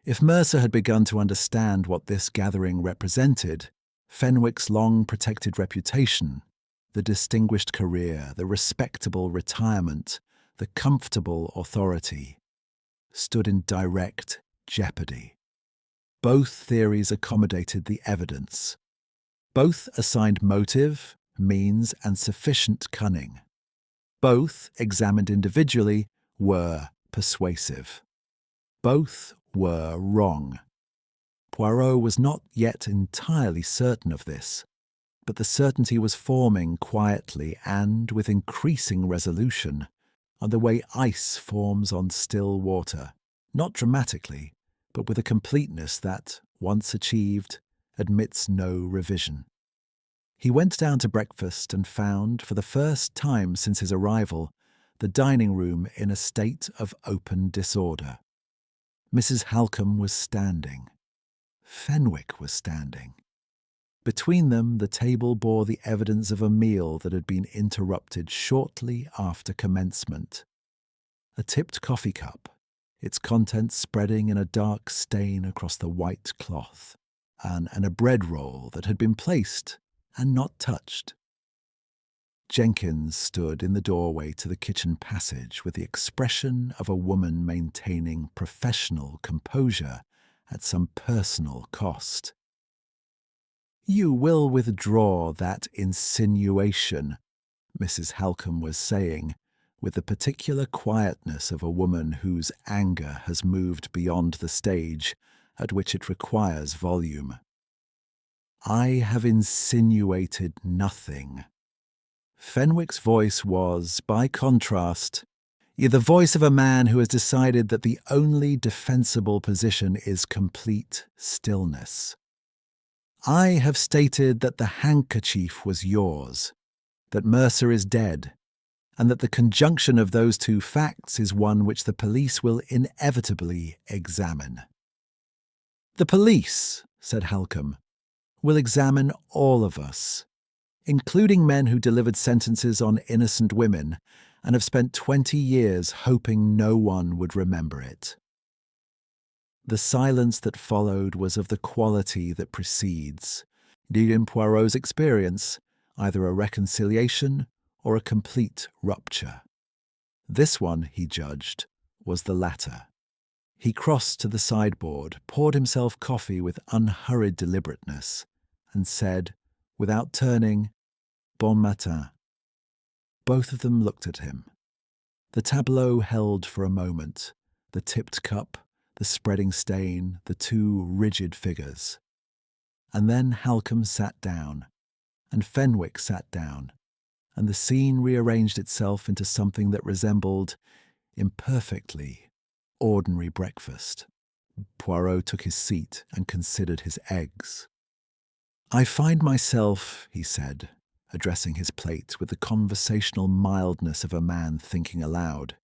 If Mercer had begun to understand what this gathering represented, Fenwick's long-protected reputation, the distinguished career, the respectable retirement, the comfortable authority, stood in direct jeopardy. Both theories accommodated the evidence. Both assigned motive, means, and sufficient cunning. Both, examined individually, were persuasive. Both were wrong. Poirot was not yet entirely certain of this, but the certainty was forming quietly and with increasing resolution, on the way ice forms on still water, not dramatically, but with a completeness that, once achieved, admits no revision. He went down to breakfast and found, for the first time since his arrival, the dining room in a state of open disorder. Mrs. Halcom was standing. Fenwick was standing. Between them, the table bore the evidence of a meal that had been interrupted shortly after commencement. A tipped coffee cup, its contents spreading in a dark stain across the white cloth, and a bread roll that had been placed and not touched. Jenkins stood in the doorway to the kitchen passage with the expression of a woman maintaining professional composure at some personal cost. "You will withdraw that insinuation," Mrs. Halcom was saying, with the particular quietness of a woman whose anger has moved beyond the stage at which it requires volume. "I have insinuated nothing." Fenwick's voice was, by contrast, the voice of a man who has decided that the only defensible position is complete stillness. "I have stated that the handkerchief was yours, that Mercer is dead, and that the conjunction of those two facts is one which the police will inevitably examine." "The police," said Halcom, "will examine all of us, including men who delivered sentences on innocent women and have spent 20 years hoping no one would remember it." The silence that followed was of the quality that precedes, indeed in Poirot's experience, either a reconciliation or a complete rupture. This one, he judged, was the latter. He crossed to the sideboard, poured himself coffee with unhurried deliberateness, and said, without turning, "Bon matin." Both of them looked at him. The tableau held for a moment, the tipped cup, the spreading stain, the two rigid figures. And then Halcom sat down, and Fenwick sat down, and the scene rearranged itself into something that resembled, imperfectly, ordinary breakfast. Poirot took his seat and considered his eggs. "I find myself," he said, addressing his plate with the conversational mildness of a man thinking aloud,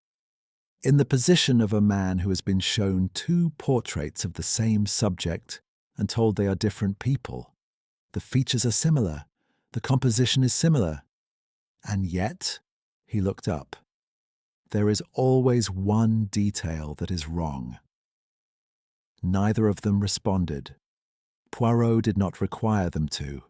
in the position of a man who has been shown two portraits of the same subject and told they are different people. The features are similar, the composition is similar, and yet, he looked up. There is always one detail that is wrong. Neither of them responded. Poirot did not require them to.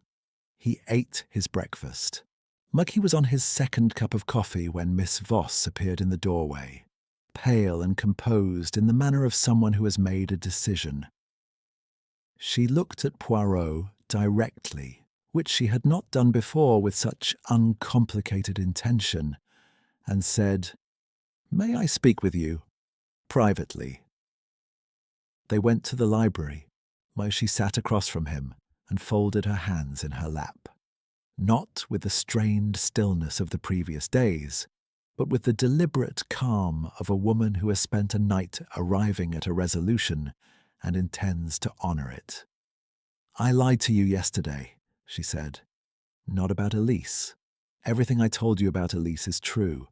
He ate his breakfast. Muggy was on his second cup of coffee when Miss Voss appeared in the doorway, pale and composed in the manner of someone who has made a decision. She looked at Poirot directly, which she had not done before with such uncomplicated intention, and said, "May I speak with you, privately?" They went to the library, where she sat across from him and folded her hands in her lap, not with the strained stillness of the previous days, but with the deliberate calm of a woman who has spent a night arriving at a resolution and intends to honour it. "I lied to you yesterday," she said. "Not about Elise. Everything I told you about Elise is true,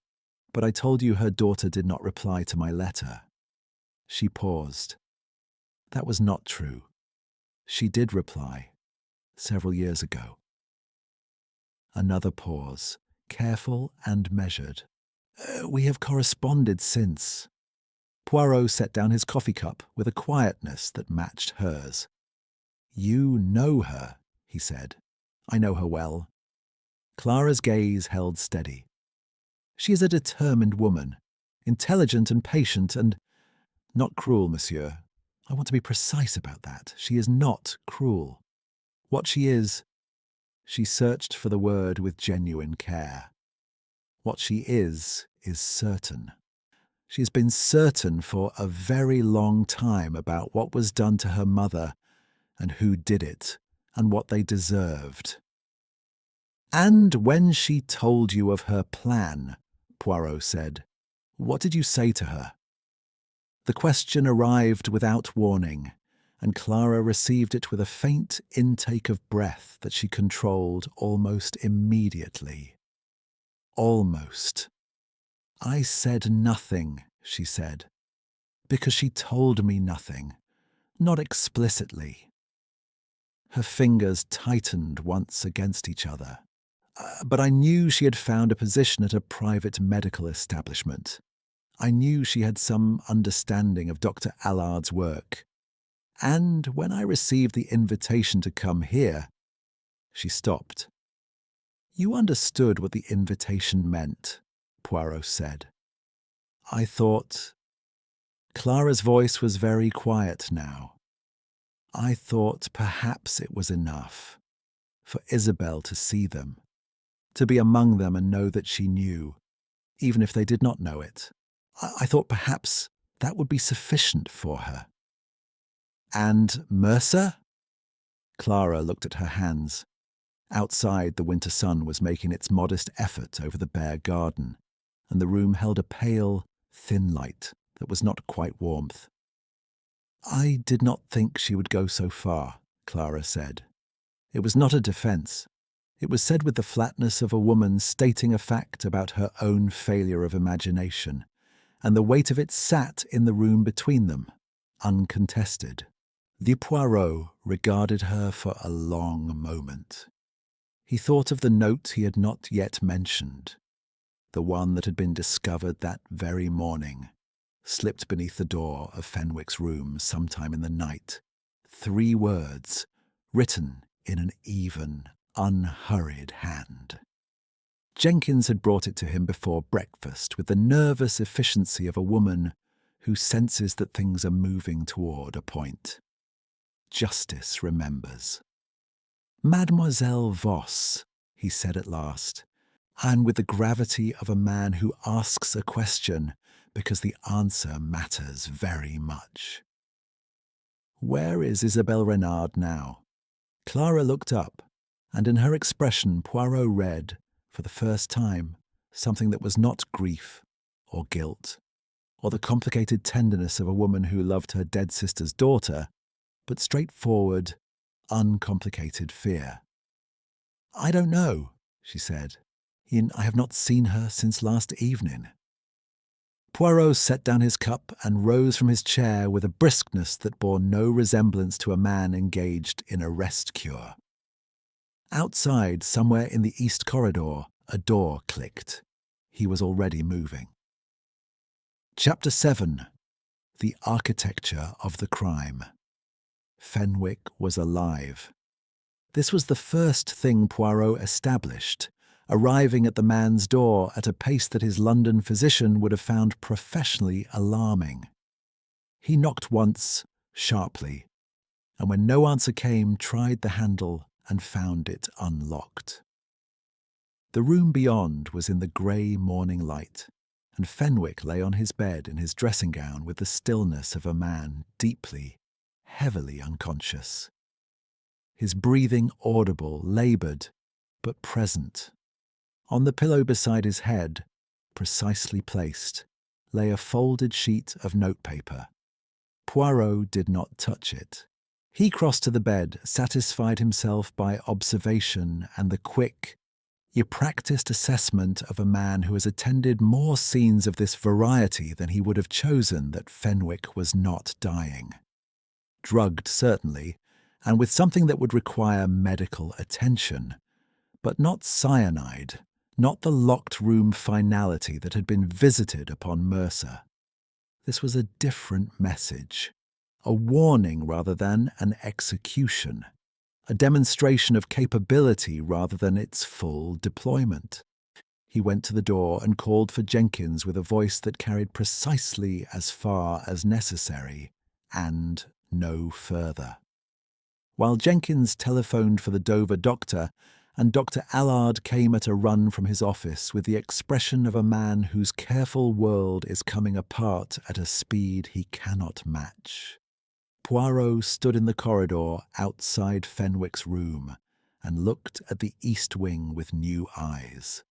but I told you her daughter did not reply to my letter." She paused. "That was not true. She did reply, several years ago." Another pause, careful and measured. "We have corresponded since." Poirot set down his coffee cup with a quietness that matched hers. "You know her," he said. "I know her well." Clara's gaze held steady. "She is a determined woman, intelligent and patient and not cruel, monsieur. I want to be precise about that. She is not cruel. What she is," she searched for the word with genuine care. "What she is certain. She has been certain for a very long time about what was done to her mother and who did it and what they deserved." "And when she told you of her plan," Poirot said, "what did you say to her?" The question arrived without warning, and Clara received it with a faint intake of breath that she controlled almost immediately. Almost. "I said nothing," she said, "because she told me nothing, not explicitly." Her fingers tightened once against each other. "But I knew she had found a position at a private medical establishment. I knew she had some understanding of Dr. Allard's work. And when I received the invitation to come here," she stopped. "You understood what the invitation meant," Poirot said. "I thought—" Clara's voice was very quiet now. "I thought perhaps it was enough for Isabel to see them, to be among them and know that she knew, even if they did not know it. I thought perhaps that would be sufficient for her." "And Mercer?" Clara looked at her hands. Outside, the winter sun was making its modest effort over the bare garden, and the room held a pale, thin light that was not quite warmth. "I did not think she would go so far," Clara said. It was not a defence. It was said with the flatness of a woman stating a fact about her own failure of imagination, and the weight of it sat in the room between them, uncontested. The Poirot regarded her for a long moment. He thought of the note he had not yet mentioned, the one that had been discovered that very morning, slipped beneath the door of Fenwick's room sometime in the night. 3 words, written in an even, unhurried hand. Jenkins had brought it to him before breakfast with the nervous efficiency of a woman who senses that things are moving toward a point. Justice remembers. "Mademoiselle Voss," he said at last, and with the gravity of a man who asks a question because the answer matters very much. "Where is Isabelle Renard now?" Clara looked up, and in her expression Poirot read, for the first time, something that was not grief or guilt, or the complicated tenderness of a woman who loved her dead sister's daughter, but straightforward, uncomplicated fear. "I don't know," she said. "I have not seen her since last evening." Poirot set down his cup and rose from his chair with a briskness that bore no resemblance to a man engaged in a rest cure. Outside, somewhere in the east corridor, a door clicked. He was already moving. Chapter 7. The Architecture of the Crime. Fenwick was alive. This was the first thing Poirot established, arriving at the man's door at a pace that his London physician would have found professionally alarming. He knocked once, sharply, and when no answer came, tried the handle and found it unlocked. The room beyond was in the grey morning light, and Fenwick lay on his bed in his dressing gown with the stillness of a man deeply, heavily unconscious. His breathing audible, laboured, but present. On the pillow beside his head, precisely placed, lay a folded sheet of notepaper. Poirot did not touch it. He crossed to the bed, satisfied himself by observation and the quick, yet practised assessment of a man who has attended more scenes of this variety than he would have chosen that Fenwick was not dying. Drugged, certainly, and with something that would require medical attention, but not cyanide, not the locked room finality that had been visited upon Mercer. This was a different message, a warning rather than an execution, a demonstration of capability rather than its full deployment. He went to the door and called for Jenkins with a voice that carried precisely as far as necessary, and no further. While Jenkins telephoned for the Dover doctor, and Dr. Allard came at a run from his office with the expression of a man whose careful world is coming apart at a speed he cannot match. Poirot stood in the corridor outside Fenwick's room and looked at the east wing with new eyes.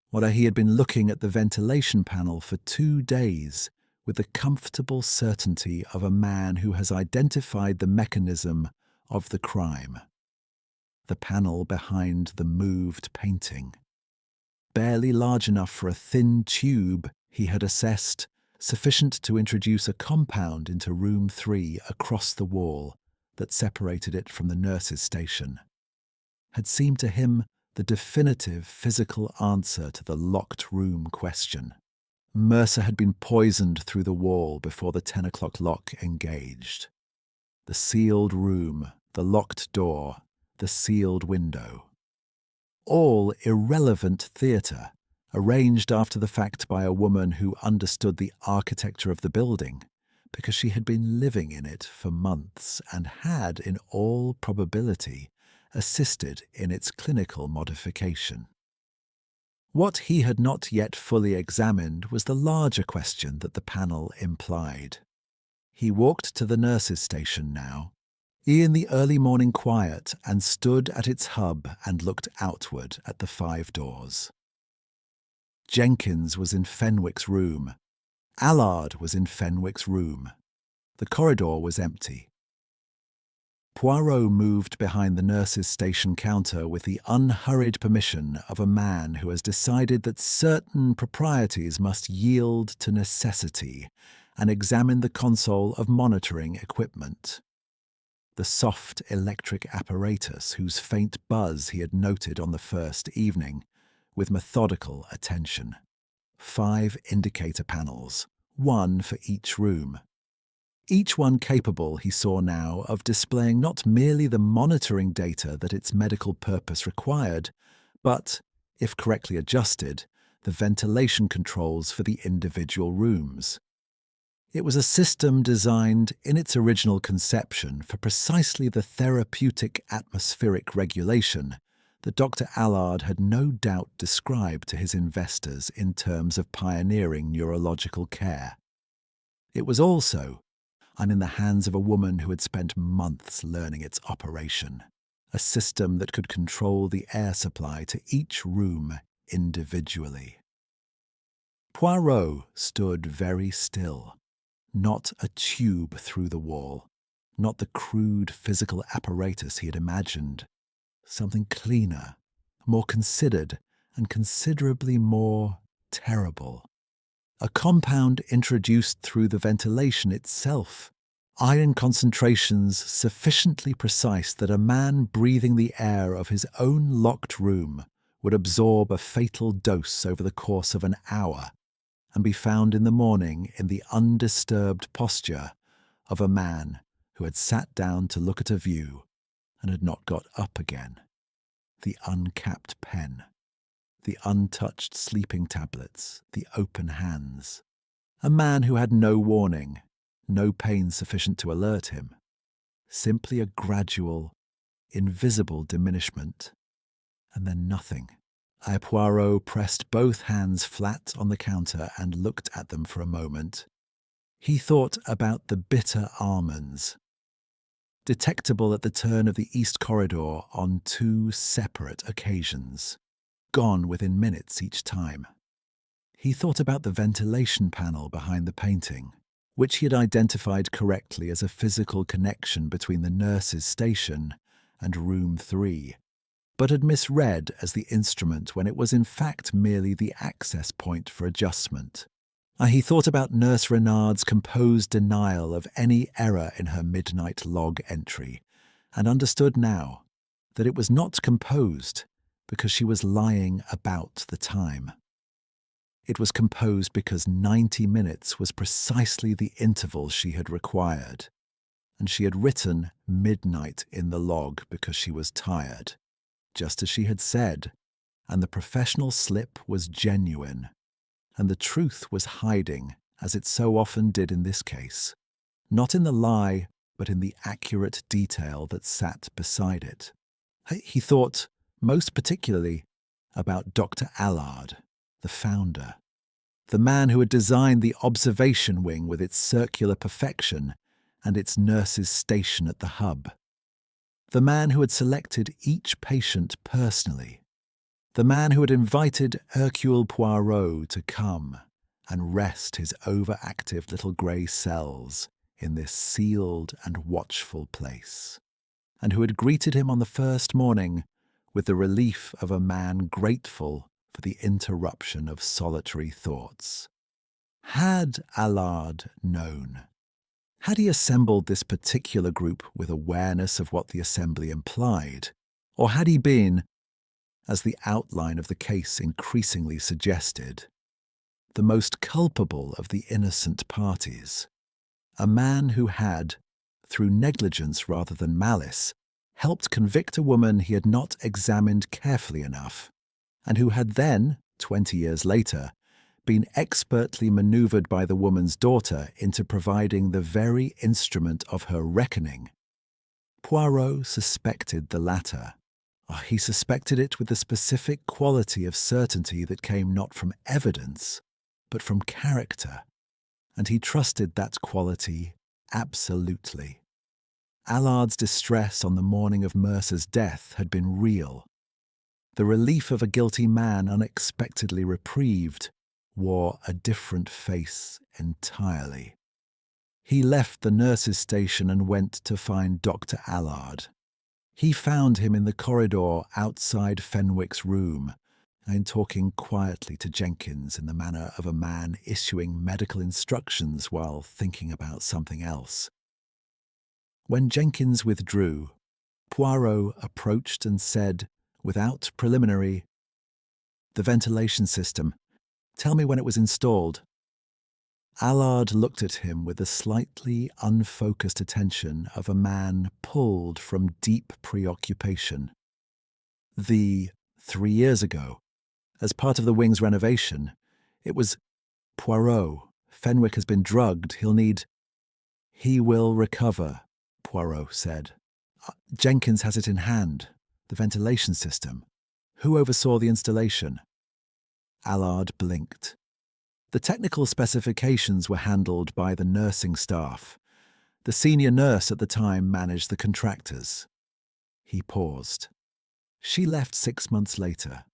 While he had been looking at the ventilation panel for 2 days with the comfortable certainty of a man who has identified the mechanism of the crime. The panel behind the moved painting. Barely large enough for a thin tube, he had assessed, sufficient to introduce a compound into room 3 across the wall that separated it from the nurse's station, had seemed to him the definitive physical answer to the locked room question. Mercer had been poisoned through the wall before the 10 o'clock lock engaged. The sealed room, the locked door, the sealed window. All irrelevant theatre, arranged after the fact by a woman who understood the architecture of the building, because she had been living in it for months and had, in all probability, assisted in its clinical modification. What he had not yet fully examined was the larger question that the panel implied. He walked to the nurse's station now, in the early morning quiet, and stood at its hub and looked outward at the 5 doors. Jenkins was in Fenwick's room. Allard was in Fenwick's room. The corridor was empty. Poirot moved behind the nurse's station counter with the unhurried permission of a man who has decided that certain proprieties must yield to necessity, and examined the console of monitoring equipment. The soft electric apparatus whose faint buzz he had noted on the first evening, with methodical attention. 5 indicator panels, 1 for each room. Each one capable, he saw now, of displaying not merely the monitoring data that its medical purpose required, but, if correctly adjusted, the ventilation controls for the individual rooms. It was a system designed, in its original conception, for precisely the therapeutic atmospheric regulation that Dr. Allard had no doubt described to his investors in terms of pioneering neurological care. It was also, and in the hands of a woman who had spent months learning its operation, a system that could control the air supply to each room individually. Poirot stood very still. Not a tube through the wall, not the crude physical apparatus he had imagined. Something cleaner, more considered, and considerably more terrible. a compound introduced through the ventilation itself. Iron concentrations sufficiently precise that a man breathing the air of his own locked room would absorb a fatal dose over the course of an hour and be found in the morning in the undisturbed posture of a man who had sat down to look at a view and had not got up again. The uncapped pen, the untouched sleeping tablets, the open hands. A man who had no warning, no pain sufficient to alert him. Simply a gradual, invisible diminishment, and then nothing. Poirot pressed both hands flat on the counter and looked at them for a moment. He thought about the bitter almonds, detectable at the turn of the east corridor on 2 separate occasions, gone within minutes each time. He thought about the ventilation panel behind the painting, which he had identified correctly as a physical connection between the nurse's station and room 3, but had misread as the instrument when it was in fact merely the access point for adjustment. He thought about Nurse Renard's composed denial of any error in her midnight log entry, and understood now that it was not composed because she was lying about the time. It was composed because 90 minutes was precisely the interval she had required, and she had written midnight in the log because she was tired, just as she had said, and the professional slip was genuine, and the truth was hiding, as it so often did in this case, not in the lie, but in the accurate detail that sat beside it. He thought, most particularly, about Dr. Alard, the founder, the man who had designed the observation wing with its circular perfection and its nurse's station at the hub, the man who had selected each patient personally, the man who had invited Hercule Poirot to come and rest his overactive little grey cells in this sealed and watchful place, and who had greeted him on the first morning with the relief of a man grateful for the interruption of solitary thoughts. Had Alard known? Had he assembled this particular group with awareness of what the assembly implied? Or had he been, as the outline of the case increasingly suggested, the most culpable of the innocent parties, a man who had, through negligence rather than malice, helped convict a woman he had not examined carefully enough, and who had then, 20 years later, been expertly manoeuvred by the woman's daughter into providing the very instrument of her reckoning? Poirot suspected the latter. He suspected it with the specific quality of certainty that came not from evidence, but from character, and he trusted that quality absolutely. Allard's distress on the morning of Mercer's death had been real. The relief of a guilty man unexpectedly reprieved wore a different face entirely. He left the nurse's station and went to find Dr. Alard. He found him in the corridor outside Fenwick's room and talking quietly to Jenkins in the manner of a man issuing medical instructions while thinking about something else. When Jenkins withdrew, Poirot approached and said, without preliminary, "The ventilation system. Tell me when it was installed." Allard looked at him with the slightly unfocused attention of a man pulled from deep preoccupation. 3 years ago, as part of the wing's renovation. It was Poirot. Fenwick has been drugged. He'll need... He will recover, Poirot said. Jenkins has it in hand. The ventilation system. Who oversaw the installation? Allard blinked. The technical specifications were handled by the nursing staff. The senior nurse at the time managed the contractors. He paused. She left 6 months later.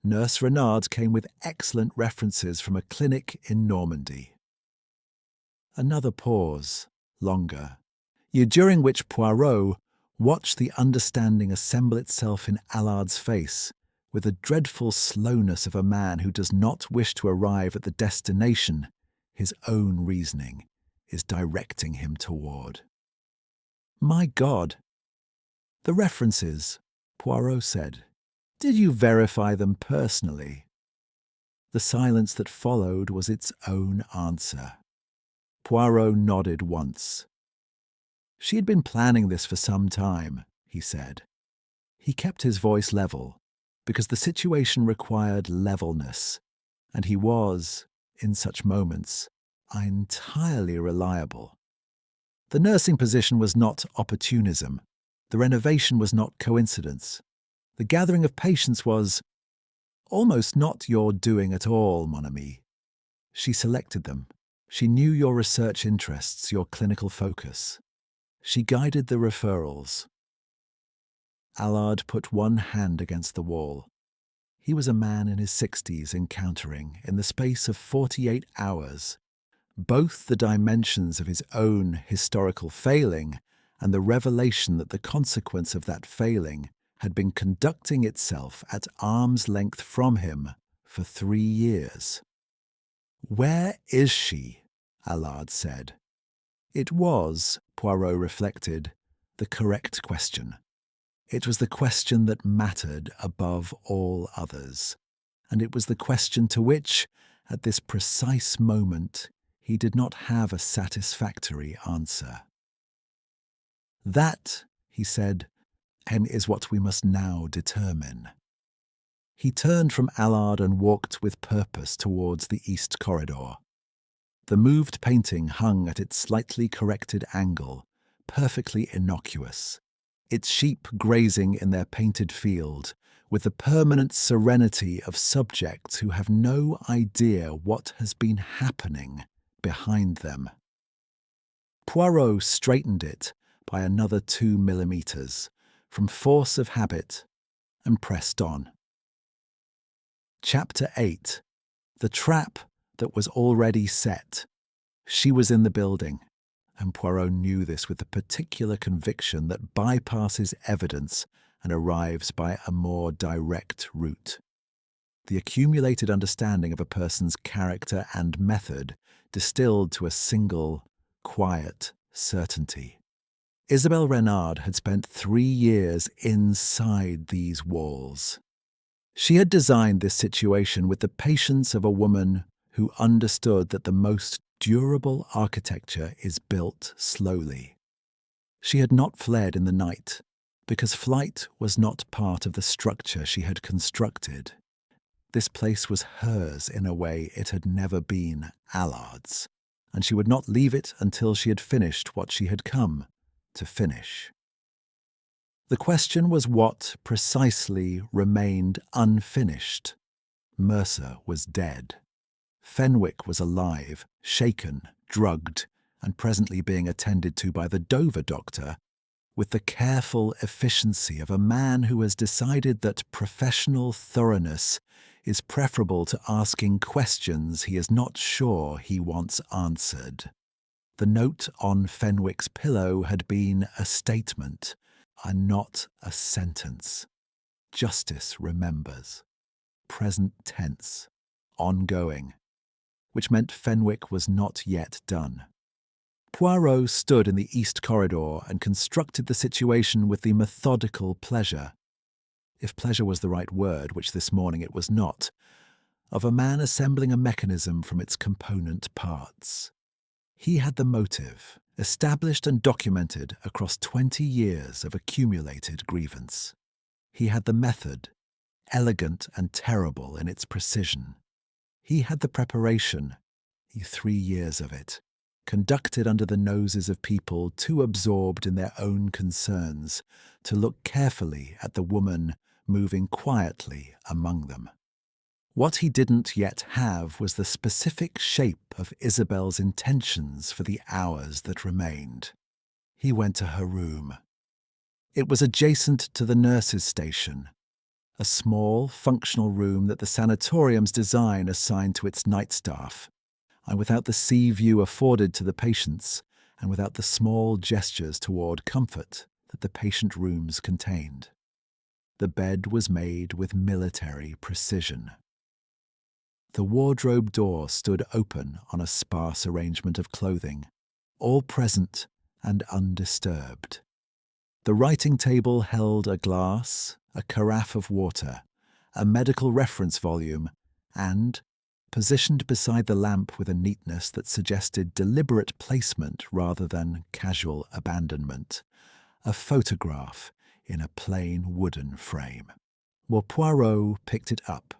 Nurse Renard came with excellent references from a clinic in Normandy. Another pause, longer, during which Poirot watched the understanding assemble itself in Allard's face with the dreadful slowness of a man who does not wish to arrive at the destination his own reasoning is directing him toward. My God! The references, Poirot said. Did you verify them personally? The silence that followed was its own answer. Poirot nodded once. She had been planning this for some time, he said. He kept his voice level, because the situation required levelness, and he was, in such moments, entirely reliable. The nursing position was not opportunism. The renovation was not coincidence. The gathering of patients was almost not your doing at all, mon ami. She selected them. She knew your research interests, your clinical focus. She guided the referrals. Allard put one hand against the wall. He was a man in his 60s encountering, in the space of 48 hours, both the dimensions of his own historical failing and the revelation that the consequence of that failing had been conducting itself at arm's length from him for 3 years. Where is she? Allard said. It was, Poirot reflected, the correct question. It was the question that mattered above all others, and it was the question to which, at this precise moment, he did not have a satisfactory answer. That, he said, is what we must now determine. He turned from Allard and walked with purpose towards the east corridor. The moved painting hung at its slightly corrected angle, perfectly innocuous, its sheep grazing in their painted field, with the permanent serenity of subjects who have no idea what has been happening behind them. Poirot straightened it by another 2 millimeters, from force of habit, and pressed on. Chapter 8. The Trap That Was Already Set. She was in the building, and Poirot knew this with the particular conviction that bypasses evidence and arrives by a more direct route. The accumulated understanding of a person's character and method distilled to a single, quiet certainty. Isabelle Renard had spent 3 years inside these walls. She had designed this situation with the patience of a woman who understood that the most durable architecture is built slowly. She had not fled in the night, because flight was not part of the structure she had constructed. This place was hers in a way it had never been Allard's, and she would not leave it until she had finished what she had come to finish. The question was what precisely remained unfinished. Mercer was dead. Fenwick was alive, shaken, drugged, and presently being attended to by the Dover doctor, with the careful efficiency of a man who has decided that professional thoroughness is preferable to asking questions he is not sure he wants answered. The note on Fenwick's pillow had been a statement, and not a sentence. Justice remembers. Present tense. Ongoing. Which meant Fenwick was not yet done. Poirot stood in the east corridor and constructed the situation with the methodical pleasure, if pleasure was the right word, which this morning it was not, of a man assembling a mechanism from its component parts. He had the motive, established and documented across 20 years of accumulated grievance. He had the method, elegant and terrible in its precision. He had the preparation, 3 years of it, conducted under the noses of people too absorbed in their own concerns to look carefully at the woman moving quietly among them. What he didn't yet have was the specific shape of Isabelle's intentions for the hours that remained. He went to her room. It was adjacent to the nurse's station, a small, functional room that the sanatorium's design assigned to its night staff, and without the sea view afforded to the patients, and without the small gestures toward comfort that the patient rooms contained. The bed was made with military precision. The wardrobe door stood open on a sparse arrangement of clothing, all present and undisturbed. The writing table held a glass, a carafe of water, a medical reference volume, and, positioned beside the lamp with a neatness that suggested deliberate placement rather than casual abandonment, a photograph in a plain wooden frame. Well, Poirot picked it up.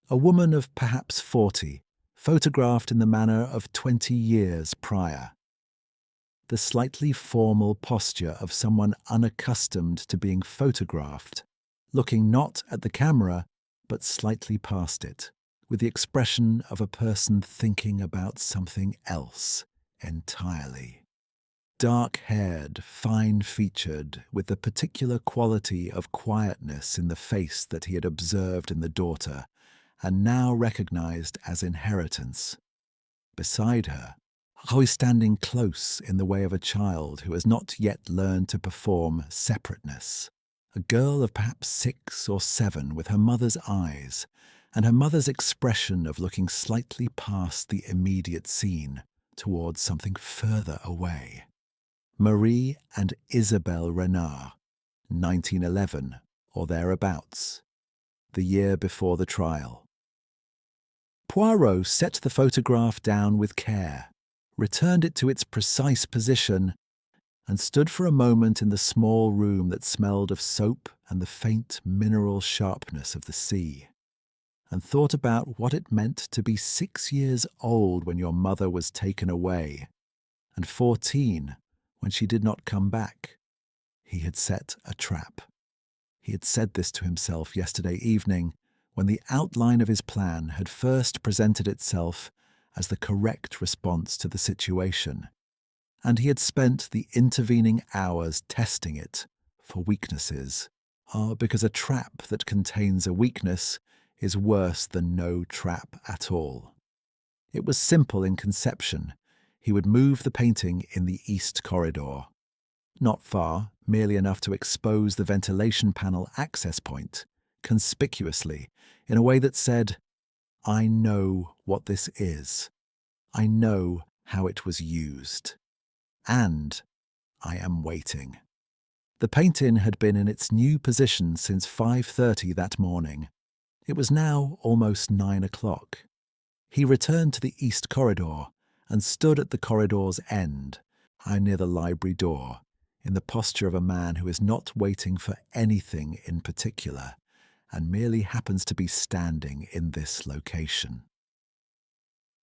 A woman of perhaps 40, photographed in the manner of 20 years prior. The slightly formal posture of someone unaccustomed to being photographed, looking not at the camera, but slightly past it, with the expression of a person thinking about something else entirely. Dark-haired, fine-featured, with the particular quality of quietness in the face that he had observed in the daughter, and now recognized as inheritance. Beside her, always standing close in the way of a child who has not yet learned to perform separateness, a girl of perhaps 6 or 7 with her mother's eyes, and her mother's expression of looking slightly past the immediate scene towards something further away. Marie and Isabelle Renard, 1911 or thereabouts, the year before the trial. Poirot set the photograph down with care, returned it to its precise position, and stood for a moment in the small room that smelled of soap and the faint mineral sharpness of the sea, and thought about what it meant to be 6 years old when your mother was taken away, and 14 when she did not come back. He had set a trap. He had said this to himself yesterday evening, when the outline of his plan had first presented itself as the correct response to the situation, and he had spent the intervening hours testing it for weaknesses, because a trap that contains a weakness is worse than no trap at all. It was simple in conception. He would move the painting in the east corridor. Not far, merely enough to expose the ventilation panel access point, conspicuously, in a way that said, "I know what this is. I know how it was used. And I am waiting." The painting had been in its new position since 5:30 that morning. It was now almost 9 o'clock. He returned to the east corridor and stood at the corridor's end, high near the library door, in the posture of a man who is not waiting for anything in particular, and merely happens to be standing in this location.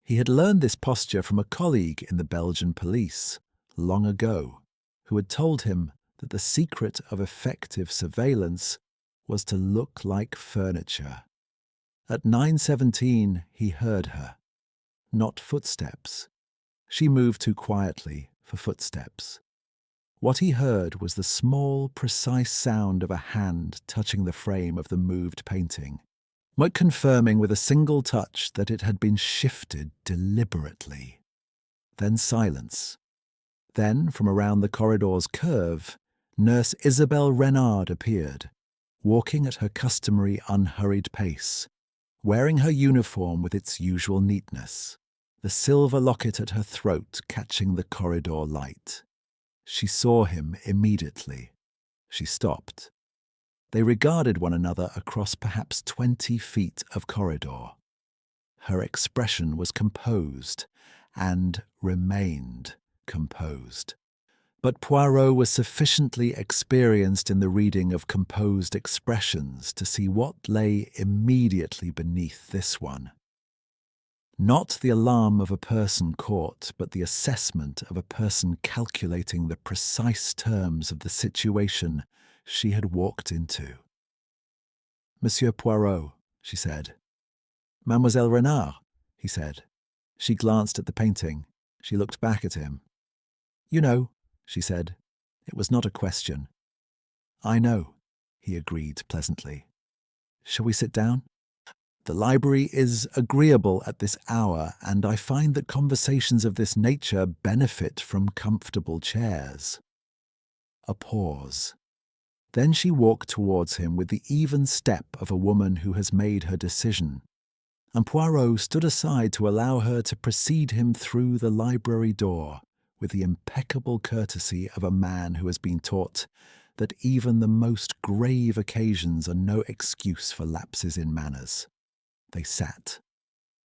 He had learned this posture from a colleague in the Belgian police, long ago, who had told him that the secret of effective surveillance was to look like furniture. At 9:17 he heard her. Not footsteps. She moved too quietly for footsteps. What he heard was the small, precise sound of a hand touching the frame of the moved painting, like confirming with a single touch that it had been shifted deliberately. Then silence. Then, from around the corridor's curve, Nurse Isabelle Renard appeared, walking at her customary unhurried pace, wearing her uniform with its usual neatness, the silver locket at her throat catching the corridor light. She saw him immediately. She stopped. They regarded one another across perhaps 20 feet of corridor. Her expression was composed and remained composed. But Poirot was sufficiently experienced in the reading of composed expressions to see what lay immediately beneath this one. Not the alarm of a person caught, but the assessment of a person calculating the precise terms of the situation she had walked into. "Monsieur Poirot," she said. "Mademoiselle Renard," he said. She glanced at the painting. She looked back at him. "You know," she said. It was not a question. "I know," he agreed pleasantly. "Shall we sit down? The library is agreeable at this hour, and I find that conversations of this nature benefit from comfortable chairs." A pause. Then she walked towards him with the even step of a woman who has made her decision, and Poirot stood aside to allow her to precede him through the library door with the impeccable courtesy of a man who has been taught that even the most grave occasions are no excuse for lapses in manners. They sat.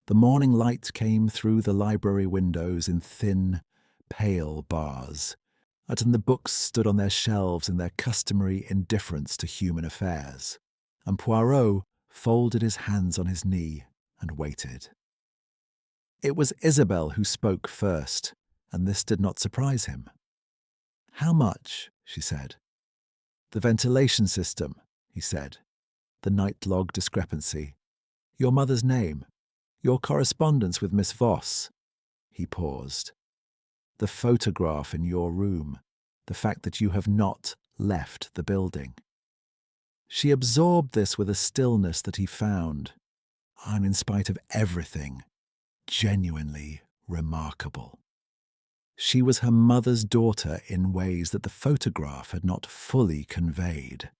The morning light came through the library windows in thin, pale bars, and the books stood on their shelves in their customary indifference to human affairs, and Poirot folded his hands on his knee and waited. It was Isabel who spoke first, and this did not surprise him. "How much?" she said. "The ventilation system," he said. "The night log discrepancy. Your mother's name. Your correspondence with Miss Voss." He paused. "The photograph in your room. The fact that you have not left the building." She absorbed this with a stillness that he found, and in spite of everything, genuinely remarkable. She was her mother's daughter in ways that the photograph had not fully conveyed.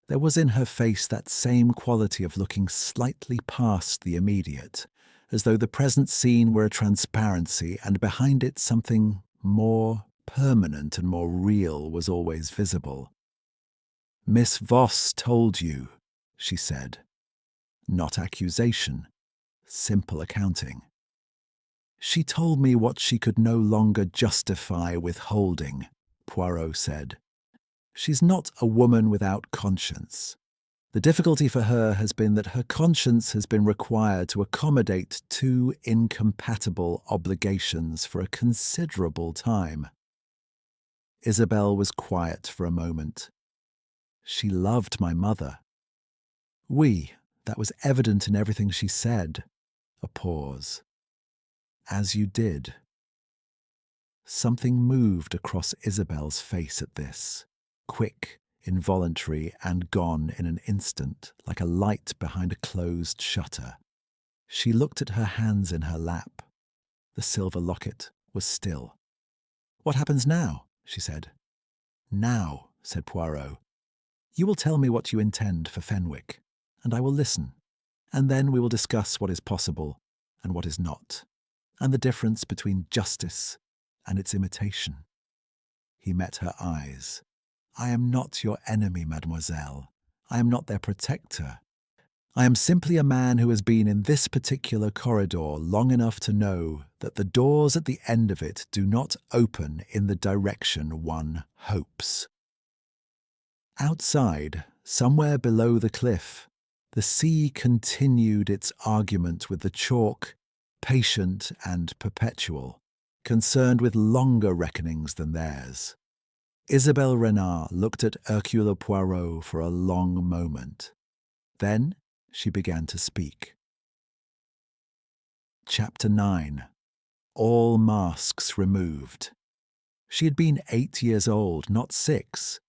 There was in her face that same quality of looking slightly past the immediate, as though the present scene were a transparency and behind it something more permanent and more real was always visible. "Miss Voss told you," she said. Not accusation, simple accounting. "She told me what she could no longer justify withholding," Poirot said. "She's not a woman without conscience. The difficulty for her has been that her conscience has been required to accommodate two incompatible obligations for a considerable time." Isabel was quiet for a moment. "She loved my mother." "Oui, that was evident in everything she said." A pause. "As you did." Something moved across Isabel's face at this, quick, involuntary, and gone in an instant, like a light behind a closed shutter. She looked at her hands in her lap. The silver locket was still. "What happens now?" she said. "Now," said Poirot, "you will tell me what you intend for Fenwick, and I will listen, and then we will discuss what is possible and what is not, and the difference between justice and its imitation." He met her eyes. "I am not your enemy, mademoiselle. I am not their protector. I am simply a man who has been in this particular corridor long enough to know that the doors at the end of it do not open in the direction one hopes." Outside, somewhere below the cliff, the sea continued its argument with the chalk, patient and perpetual, concerned with longer reckonings than theirs. Isabelle Renard looked at Hercule Poirot for a long moment. Then she began to speak. Chapter 9. All masks removed. She had been 8 years old, not 6,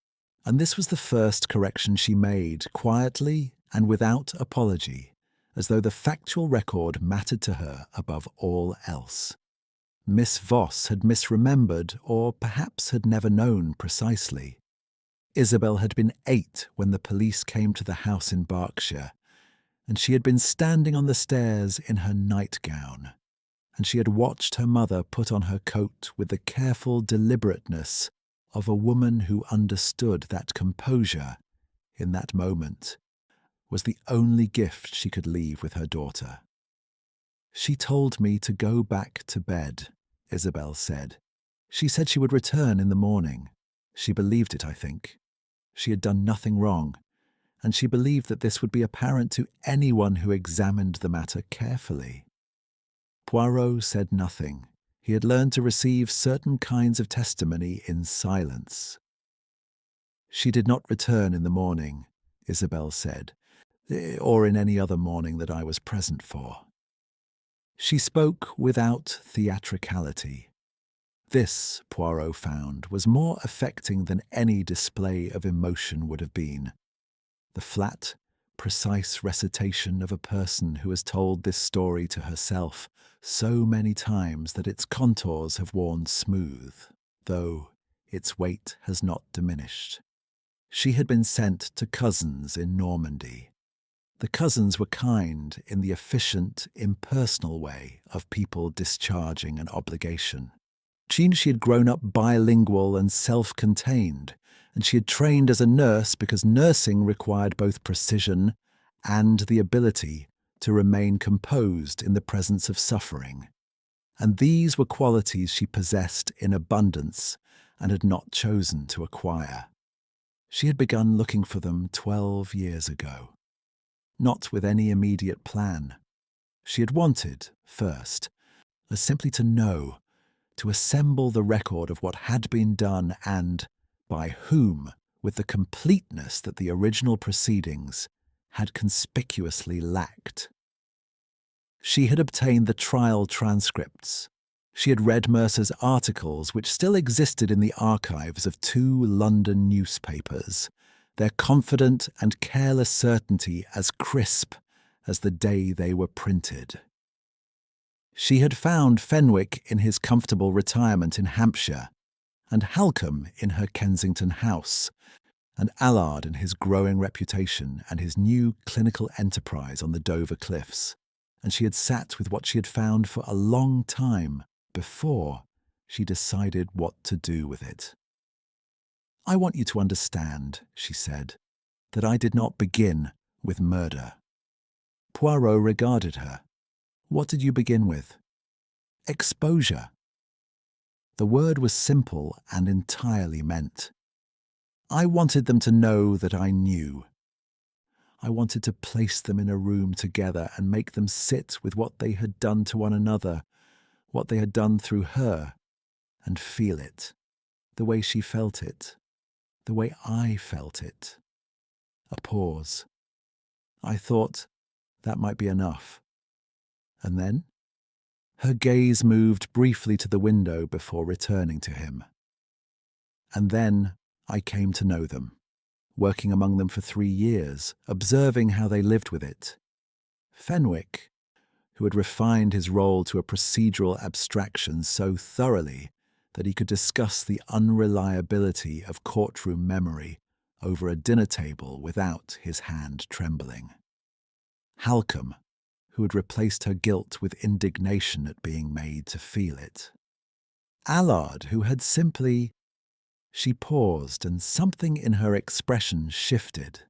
and this was the first correction she made, quietly and without apology, as though the factual record mattered to her above all else. Miss Voss had misremembered, or perhaps had never known precisely. Isabel had been 8 when the police came to the house in Berkshire, and she had been standing on the stairs in her nightgown, and she had watched her mother put on her coat with the careful deliberateness of a woman who understood that composure, in that moment, was the only gift she could leave with her daughter. "She told me to go back to bed," Isabel said. "She said she would return in the morning. She believed it, I think. She had done nothing wrong, and she believed that this would be apparent to anyone who examined the matter carefully." Poirot said nothing. He had learned to receive certain kinds of testimony in silence. "She did not return in the morning," Isabel said, "or in any other morning that I was present for." She spoke without theatricality. This, Poirot found, was more affecting than any display of emotion would have been. The flat, precise recitation of a person who has told this story to herself so many times that its contours have worn smooth, though its weight has not diminished. She had been sent to cousins in Normandy. The cousins were kind in the efficient, impersonal way of people discharging an obligation. She had grown up bilingual and self-contained, and she had trained as a nurse because nursing required both precision and the ability to remain composed in the presence of suffering. And these were qualities she possessed in abundance and had not chosen to acquire. She had begun looking for them 12 years ago. Not with any immediate plan. She had wanted, first, simply to know, to assemble the record of what had been done and, by whom, with the completeness that the original proceedings had conspicuously lacked. She had obtained the trial transcripts. She had read Mercer's articles, which still existed in the archives of 2 London newspapers, their confident and careless certainty as crisp as the day they were printed. She had found Fenwick in his comfortable retirement in Hampshire, and Halcombe in her Kensington house, and Allard in his growing reputation and his new clinical enterprise on the Dover cliffs, and she had sat with what she had found for a long time before she decided what to do with it. "I want you to understand," she said, "that I did not begin with murder." Poirot regarded her. "What did you begin with?" "Exposure." The word was simple and entirely meant. "I wanted them to know that I knew. I wanted to place them in a room together and make them sit with what they had done to one another, what they had done through her, and feel it, the way she felt it, the way I felt it." A pause. "I thought that might be enough." And then? Her gaze moved briefly to the window before returning to him. "And then I came to know them, working among them for 3 years, observing how they lived with it. Fenwick, who had refined his role to a procedural abstraction so thoroughly that he could discuss the unreliability of courtroom memory over a dinner table without his hand trembling. Halcombe, who had replaced her guilt with indignation at being made to feel it. Allard, who had simply... She paused, and something in her expression shifted.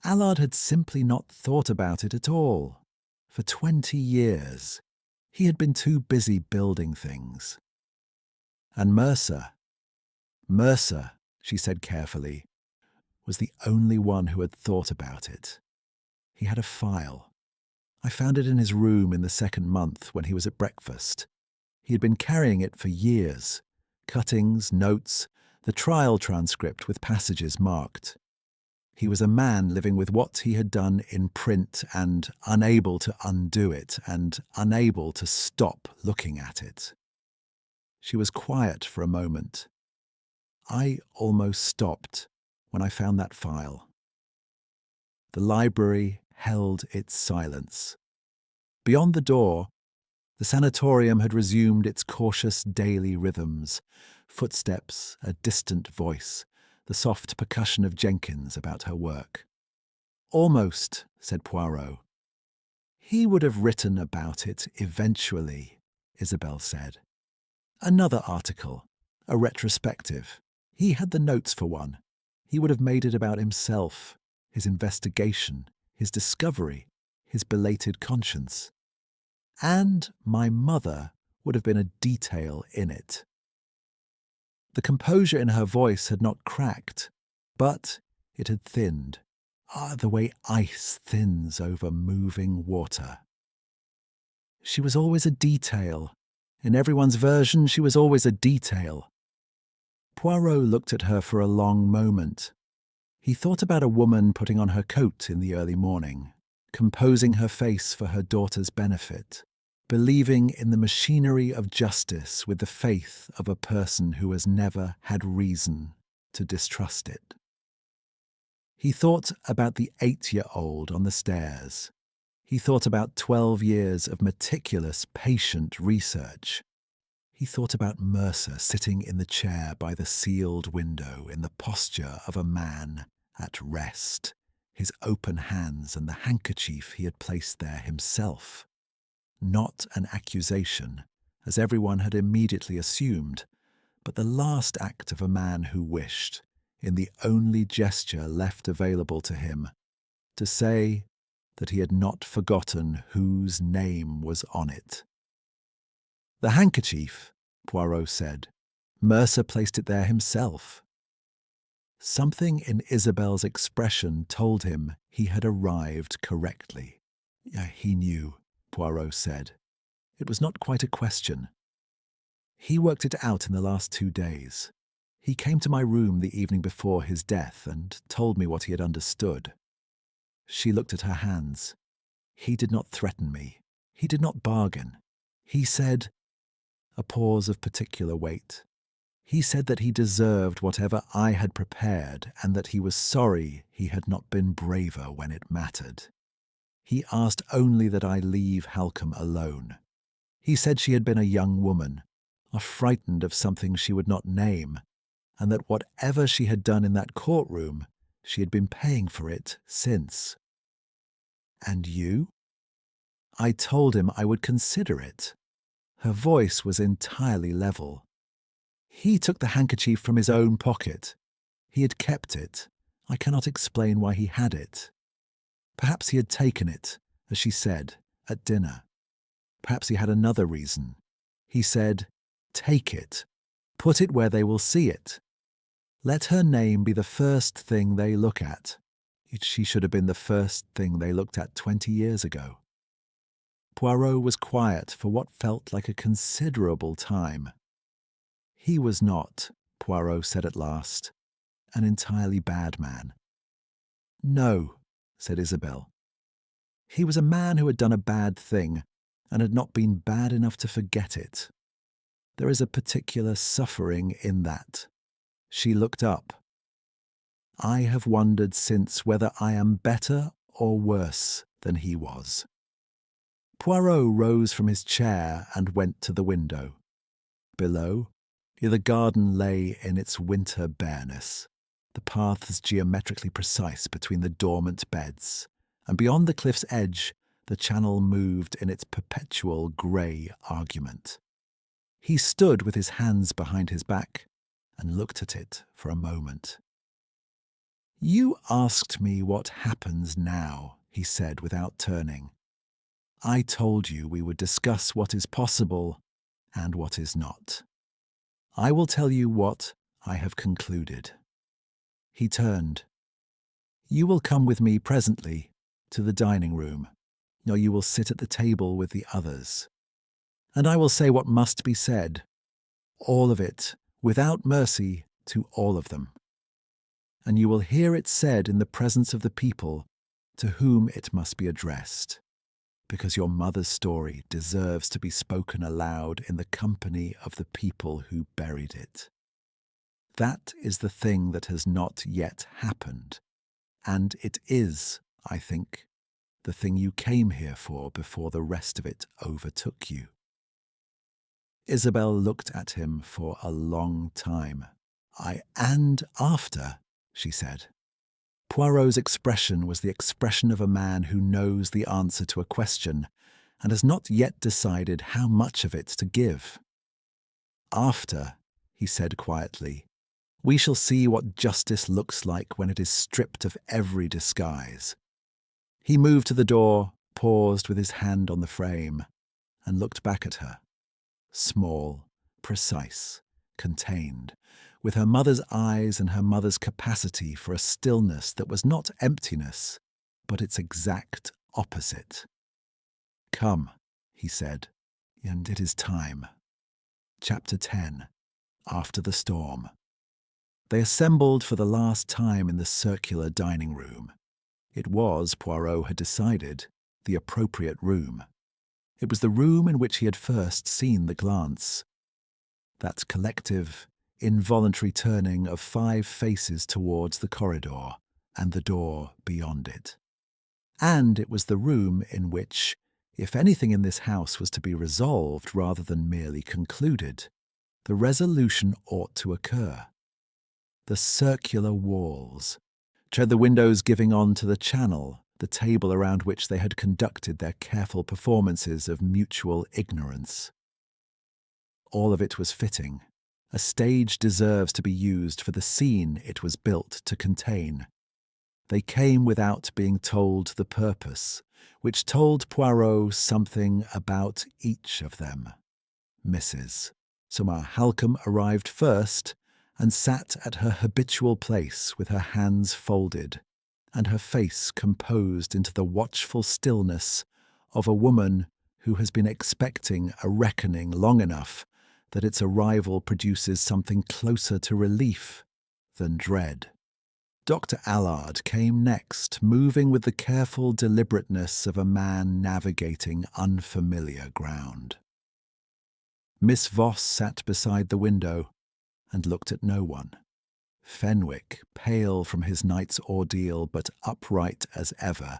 Allard had simply not thought about it at all. For 20 years, he had been too busy building things. And Mercer, she said carefully, was the only one who had thought about it. He had a file. I found it in his room in the 2nd month when he was at breakfast. He had been carrying it for years. Cuttings, notes, the trial transcript with passages marked. He was a man living with what he had done in print and unable to undo it and unable to stop looking at it. She was quiet for a moment. I almost stopped when I found that file. The library held its silence. Beyond the door, the sanatorium had resumed its cautious daily rhythms, footsteps, a distant voice, the soft percussion of Jenkins about her work. "Almost," said Poirot. "He would have written about it eventually," Isabel said. "Another article, a retrospective. He had the notes for one. He would have made it about himself, his investigation, his discovery, his belated conscience. And my mother would have been a detail in it." The composure in her voice had not cracked, but it had thinned. The way ice thins over moving water. She was always a detail. In everyone's version, she was always a detail. Poirot looked at her for a long moment. He thought about a woman putting on her coat in the early morning, composing her face for her daughter's benefit, believing in the machinery of justice with the faith of a person who has never had reason to distrust it. He thought about the 8-year-old on the stairs. He thought about 12 years of meticulous, patient research. He thought about Mercer sitting in the chair by the sealed window in the posture of a man at rest, his open hands and the handkerchief he had placed there himself. Not an accusation, as everyone had immediately assumed, but the last act of a man who wished, in the only gesture left available to him, to say that he had not forgotten whose name was on it. "The handkerchief," Poirot said. "Mercer placed it there himself." Something in Isabel's expression told him he had arrived correctly. He knew, Poirot said. It was not quite a question. He worked it out in the last 2 days. He came to my room the evening before his death and told me what he had understood. She looked at her hands. He did not threaten me. He did not bargain. He said, a pause of particular weight. He said that he deserved whatever I had prepared and that he was sorry he had not been braver when it mattered. He asked only that I leave Halcombe alone. He said she had been a young woman, frightened of something she would not name, and that whatever she had done in that courtroom, she had been paying for it since. "And you?" I told him I would consider it. Her voice was entirely level. He took the handkerchief from his own pocket. He had kept it. I cannot explain why he had it. Perhaps he had taken it, as she said, at dinner. Perhaps he had another reason. He said, "Take it. Put it where they will see it. Let her name be the first thing they look at." She should have been the first thing they looked at 20 years ago. Poirot was quiet for what felt like a considerable time. He was not, Poirot said at last, an entirely bad man. "No," said Isabel. "He was a man who had done a bad thing and had not been bad enough to forget it. There is a particular suffering in that." She looked up. "I have wondered since whether I am better or worse than he was." Poirot rose from his chair and went to the window. Below, the garden lay in its winter bareness, the paths geometrically precise between the dormant beds, and beyond the cliff's edge the channel moved in its perpetual grey argument. He stood with his hands behind his back and looked at it for a moment. "You asked me what happens now," he said without turning. "I told you we would discuss what is possible and what is not. I will tell you what I have concluded." He turned. "You will come with me presently to the dining room, or you will sit at the table with the others. And I will say what must be said, all of it, without mercy to all of them. And you will hear it said in the presence of the people to whom it must be addressed, because your mother's story deserves to be spoken aloud in the company of the people who buried it. That is the thing that has not yet happened, and it is, I think, the thing you came here for before the rest of it overtook you." Isabel looked at him for a long time. And after," she said. Poirot's expression was the expression of a man who knows the answer to a question and has not yet decided how much of it to give. "After," he said quietly, "we shall see what justice looks like when it is stripped of every disguise." He moved to the door, paused with his hand on the frame, and looked back at her. Small, precise, contained, with her mother's eyes and her mother's capacity for a stillness that was not emptiness, but its exact opposite. "Come," he said, "and it is time." Chapter 10. After the Storm. They assembled for the last time in the circular dining room. It was, Poirot had decided, the appropriate room. It was the room in which he had first seen the glance. That collective, involuntary turning of 5 faces towards the corridor and the door beyond it. And it was the room in which, If anything in this house was to be resolved rather than merely concluded, the resolution ought to occur. The circular walls, the windows giving on to the channel, the table around which they had conducted their careful performances of mutual ignorance. All of it was fitting. A stage deserves to be used for the scene it was built to contain. They came without being told the purpose, which told Poirot something about each of them. Mrs. Halcombe arrived first and sat at her habitual place with her hands folded and her face composed into the watchful stillness of a woman who has been expecting a reckoning long enough that its arrival produces something closer to relief than dread. Dr. Allard came next, moving with the careful deliberateness of a man navigating unfamiliar ground. Miss Voss sat beside the window and looked at no one. Fenwick, pale from his night's ordeal but upright as ever,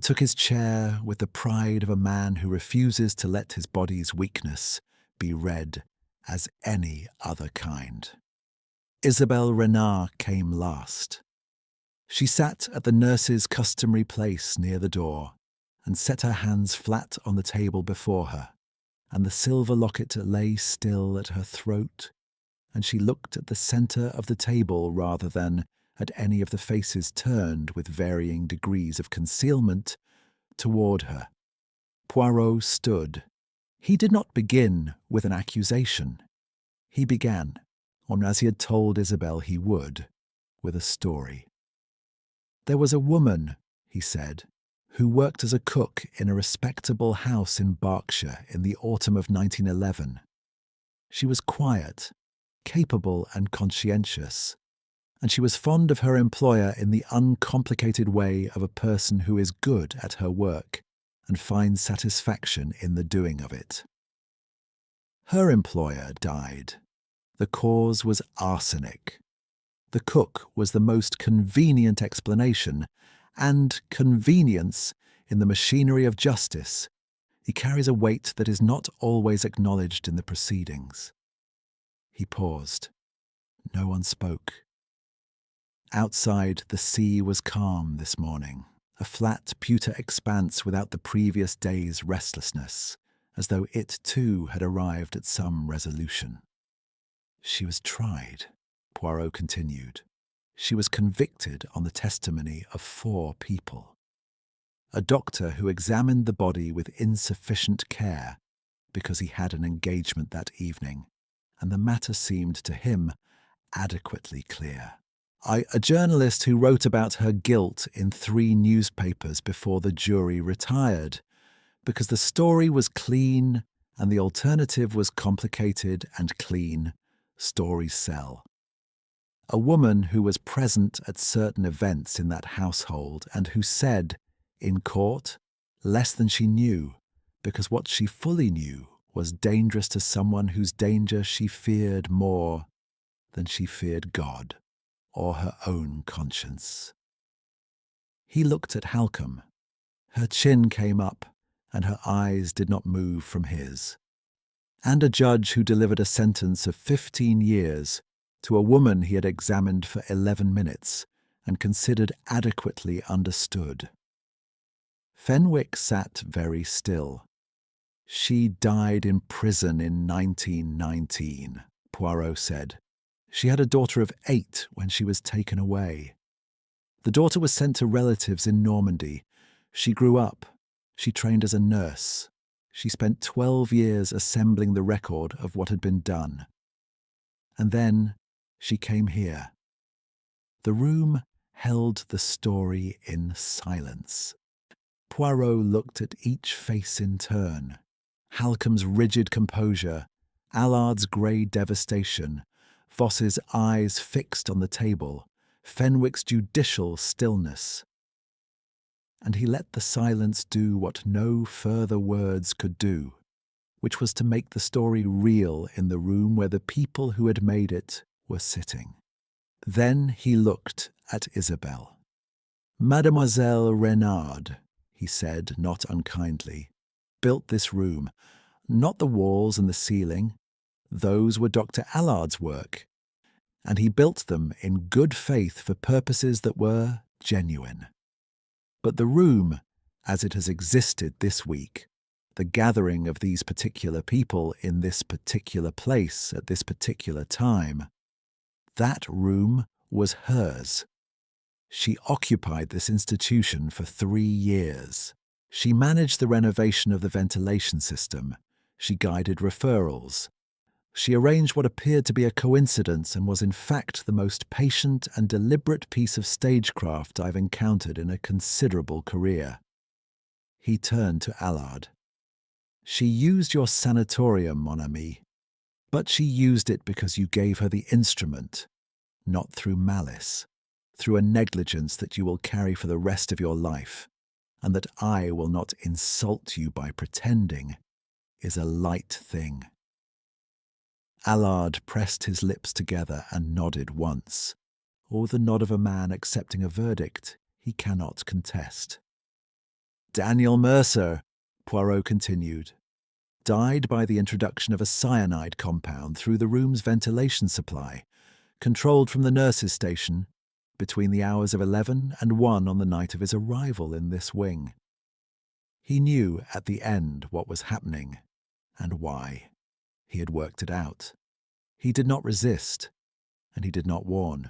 took his chair with the pride of a man who refuses to let his body's weakness be read as any other kind. Isabelle Renard came last. She sat at the nurse's customary place near the door and set her hands flat on the table before her, and the silver locket lay still at her throat, and she looked at the centre of the table rather than at any of the faces turned with varying degrees of concealment toward her. Poirot stood. He did not begin with an accusation. He began, as he had told Isabelle he would, with a story. There was a woman, he said, who worked as a cook in a respectable house in Berkshire in the autumn of 1911. She was quiet, capable and conscientious, and she was fond of her employer in the uncomplicated way of a person who is good at her work and finds satisfaction in the doing of it. Her employer died. The cause was arsenic. The cook was the most convenient explanation, and convenience, in the machinery of justice, it carries a weight that is not always acknowledged in the proceedings. He paused. No one spoke. Outside, the sea was calm this morning, a flat pewter expanse without the previous day's restlessness, as though it too had arrived at some resolution. She was tried, Poirot continued. She was convicted on the testimony of 4 people. A doctor who examined the body with insufficient care because he had an engagement that evening, and the matter seemed to him adequately clear. A journalist who wrote about her guilt in 3 newspapers before the jury retired, because the story was clean and the alternative was complicated and clean. Stories sell. A woman who was present at certain events in that household and who said, in court, less than she knew, because what she fully knew was dangerous to someone whose danger she feared more than she feared God or her own conscience. He looked at Halcombe. Her chin came up, and her eyes did not move from his. And a judge who delivered a sentence of 15 years to a woman he had examined for 11 minutes and considered adequately understood. Fenwick sat very still. She died in prison in 1919, Poirot said. She had a daughter of 8 when she was taken away. The daughter was sent to relatives in Normandy. She grew up. She trained as a nurse. She spent 12 years assembling the record of what had been done. And then she came here. The room held the story in silence. Poirot looked at each face in turn. Halcombe's rigid composure, Allard's grey devastation, Voss's eyes fixed on the table, Fenwick's judicial stillness. And he let the silence do what no further words could do, which was to make the story real in the room where the people who had made it were sitting. Then he looked at Isabelle. Mademoiselle Renard, he said, not unkindly, built this room, not the walls and the ceiling. Those were Dr. Allard's work, and he built them in good faith for purposes that were genuine. But the room, as it has existed this week, the gathering of these particular people in this particular place at this particular time, that room was hers. She occupied this institution for 3 years. She managed the renovation of the ventilation system. She guided referrals. She arranged what appeared to be a coincidence and was in fact the most patient and deliberate piece of stagecraft I've encountered in a considerable career. He turned to Alard. She used your sanatorium, mon ami, but she used it because you gave her the instrument, not through malice, through a negligence that you will carry for the rest of your life, and that I will not insult you by pretending is a light thing. Alard pressed his lips together and nodded once, or the nod of a man accepting a verdict he cannot contest. Daniel Mercer, Poirot continued, died by the introduction of a cyanide compound through the room's ventilation supply, controlled from the nurse's station, between the hours of 11 and 1 on the night of his arrival in this wing. He knew at the end what was happening and why. He had worked it out. He did not resist, and he did not warn.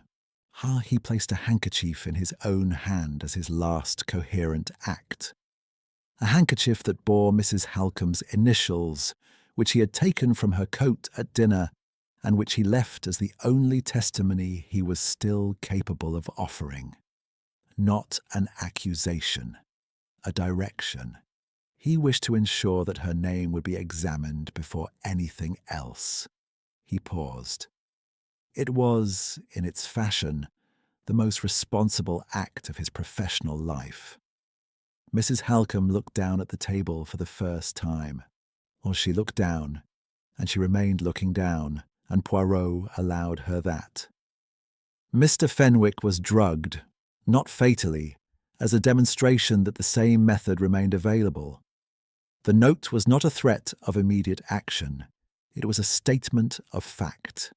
He placed a handkerchief in his own hand as his last coherent act. A handkerchief that bore Mrs. Halcombe's initials, which he had taken from her coat at dinner, and which he left as the only testimony he was still capable of offering. Not an accusation, a direction. He wished to ensure that her name would be examined before anything else. He paused. It was, in its fashion, the most responsible act of his professional life. Mrs. Halcombe looked down at the table for the first time. Or she looked down, and she remained looking down, and Poirot allowed her that. Mr. Fenwick was drugged, not fatally, as a demonstration that the same method remained available. The note was not a threat of immediate action. It was a statement of fact.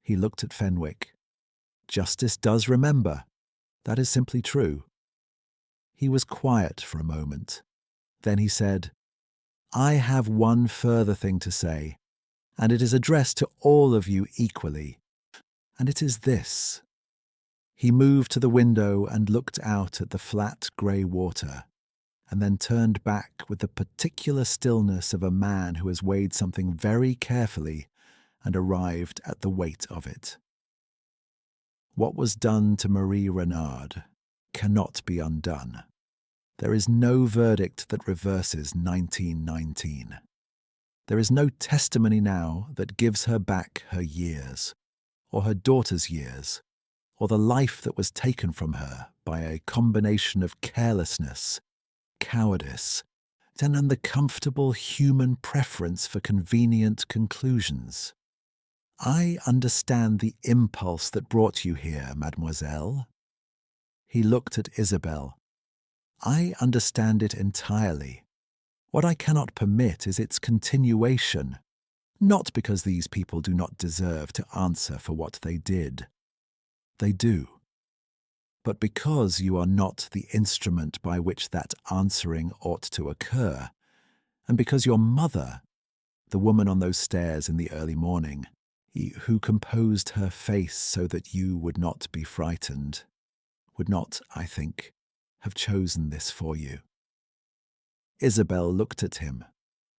He looked at Fenwick. Justice does remember. That is simply true. He was quiet for a moment. Then he said, I have one further thing to say, and it is addressed to all of you equally, and it is this. He moved to the window and looked out at the flat grey water, and then turned back with the particular stillness of a man who has weighed something very carefully and arrived at the weight of it. What was done to Marie Renard cannot be undone. There is no verdict that reverses 1919. There is no testimony now that gives her back her years, or her daughter's years, or the life that was taken from her by a combination of carelessness, cowardice, and the comfortable human preference for convenient conclusions. I understand the impulse that brought you here, mademoiselle. He looked at Isabel. I understand it entirely. What I cannot permit is its continuation, not because these people do not deserve to answer for what they did. They do. But because you are not the instrument by which that answering ought to occur, and because your mother, the woman on those stairs in the early morning, who composed her face so that you would not be frightened, would not, I think, have chosen this for you. Isabel looked at him.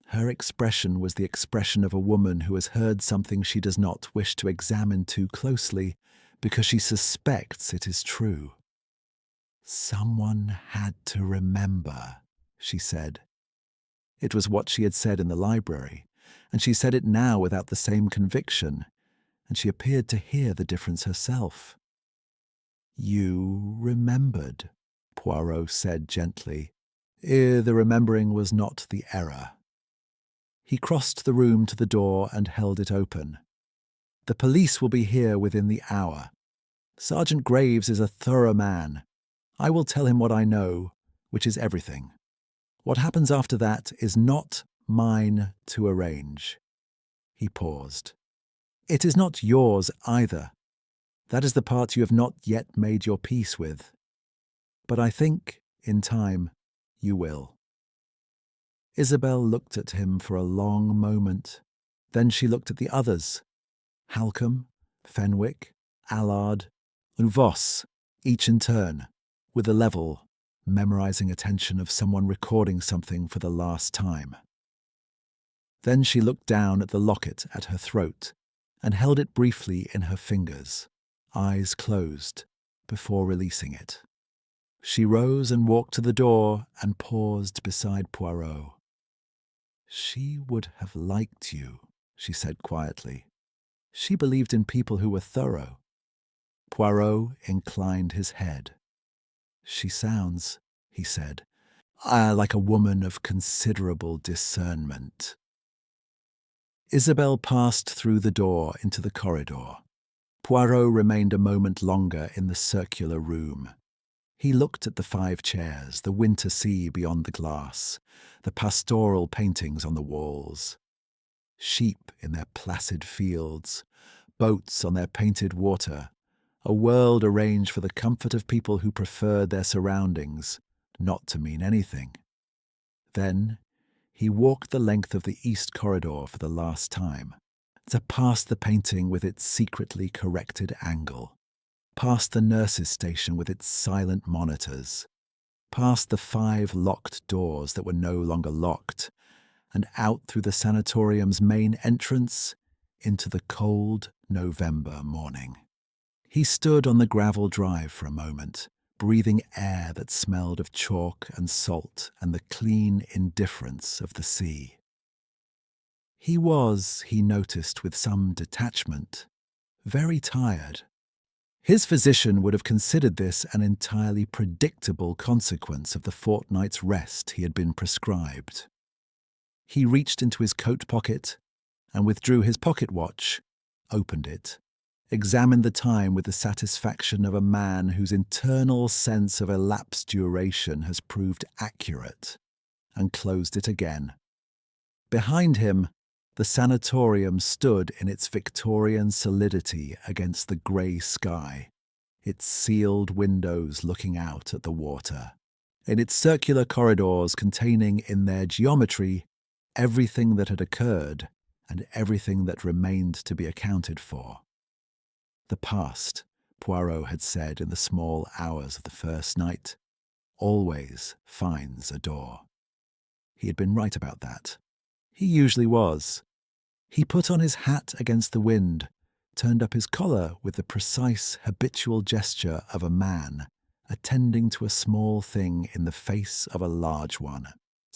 Her expression was the expression of a woman who has heard something she does not wish to examine too closely because she suspects it is true. Someone had to remember, she said. It was what she had said in the library, and she said it now without the same conviction, and she appeared to hear the difference herself. You remembered, Poirot said gently. The remembering was not the error. He crossed the room to the door and held it open. The police will be here within the hour. Sergeant Graves is a thorough man. I will tell him what I know, which is everything. What happens after that is not mine to arrange." He paused. "It is not yours either. That is the part you have not yet made your peace with. But I think, in time, you will." Isabel looked at him for a long moment. Then she looked at the others. Halcombe, Fenwick, Allard, and Voss, each in turn, with the level, memorizing attention of someone recording something for the last time. Then she looked down at the locket at her throat and held it briefly in her fingers, eyes closed, before releasing it. She rose and walked to the door and paused beside Poirot. "She would have liked you," she said quietly. "She believed in people who were thorough." Poirot inclined his head. "She sounds," he said, "like a woman of considerable discernment." Isabel passed through the door into the corridor. Poirot remained a moment longer in the circular room. He looked at the 5 chairs, the winter sea beyond the glass, the pastoral paintings on the walls. Sheep in their placid fields, boats on their painted water, a world arranged for the comfort of people who preferred their surroundings not to mean anything. Then he walked the length of the east corridor for the last time, to pass the painting with its secretly corrected angle, past the nurse's station with its silent monitors, past the 5 locked doors that were no longer locked, and out through the sanatorium's main entrance into the cold November morning. He stood on the gravel drive for a moment, breathing air that smelled of chalk and salt and the clean indifference of the sea. He was, he noticed with some detachment, very tired. His physician would have considered this an entirely predictable consequence of the fortnight's rest he had been prescribed. He reached into his coat pocket and withdrew his pocket watch, opened it, examined the time with the satisfaction of a man whose internal sense of elapsed duration has proved accurate, and closed it again. Behind him, the sanatorium stood in its Victorian solidity against the grey sky, its sealed windows looking out at the water, in its circular corridors containing in their geometry everything that had occurred and everything that remained to be accounted for. The past, Poirot had said in the small hours of the first night, always finds a door. He had been right about that. He usually was. He put on his hat against the wind, turned up his collar with the precise habitual gesture of a man attending to a small thing in the face of a large one,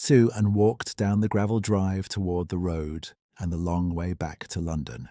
and walked down the gravel drive toward the road and the long way back to London.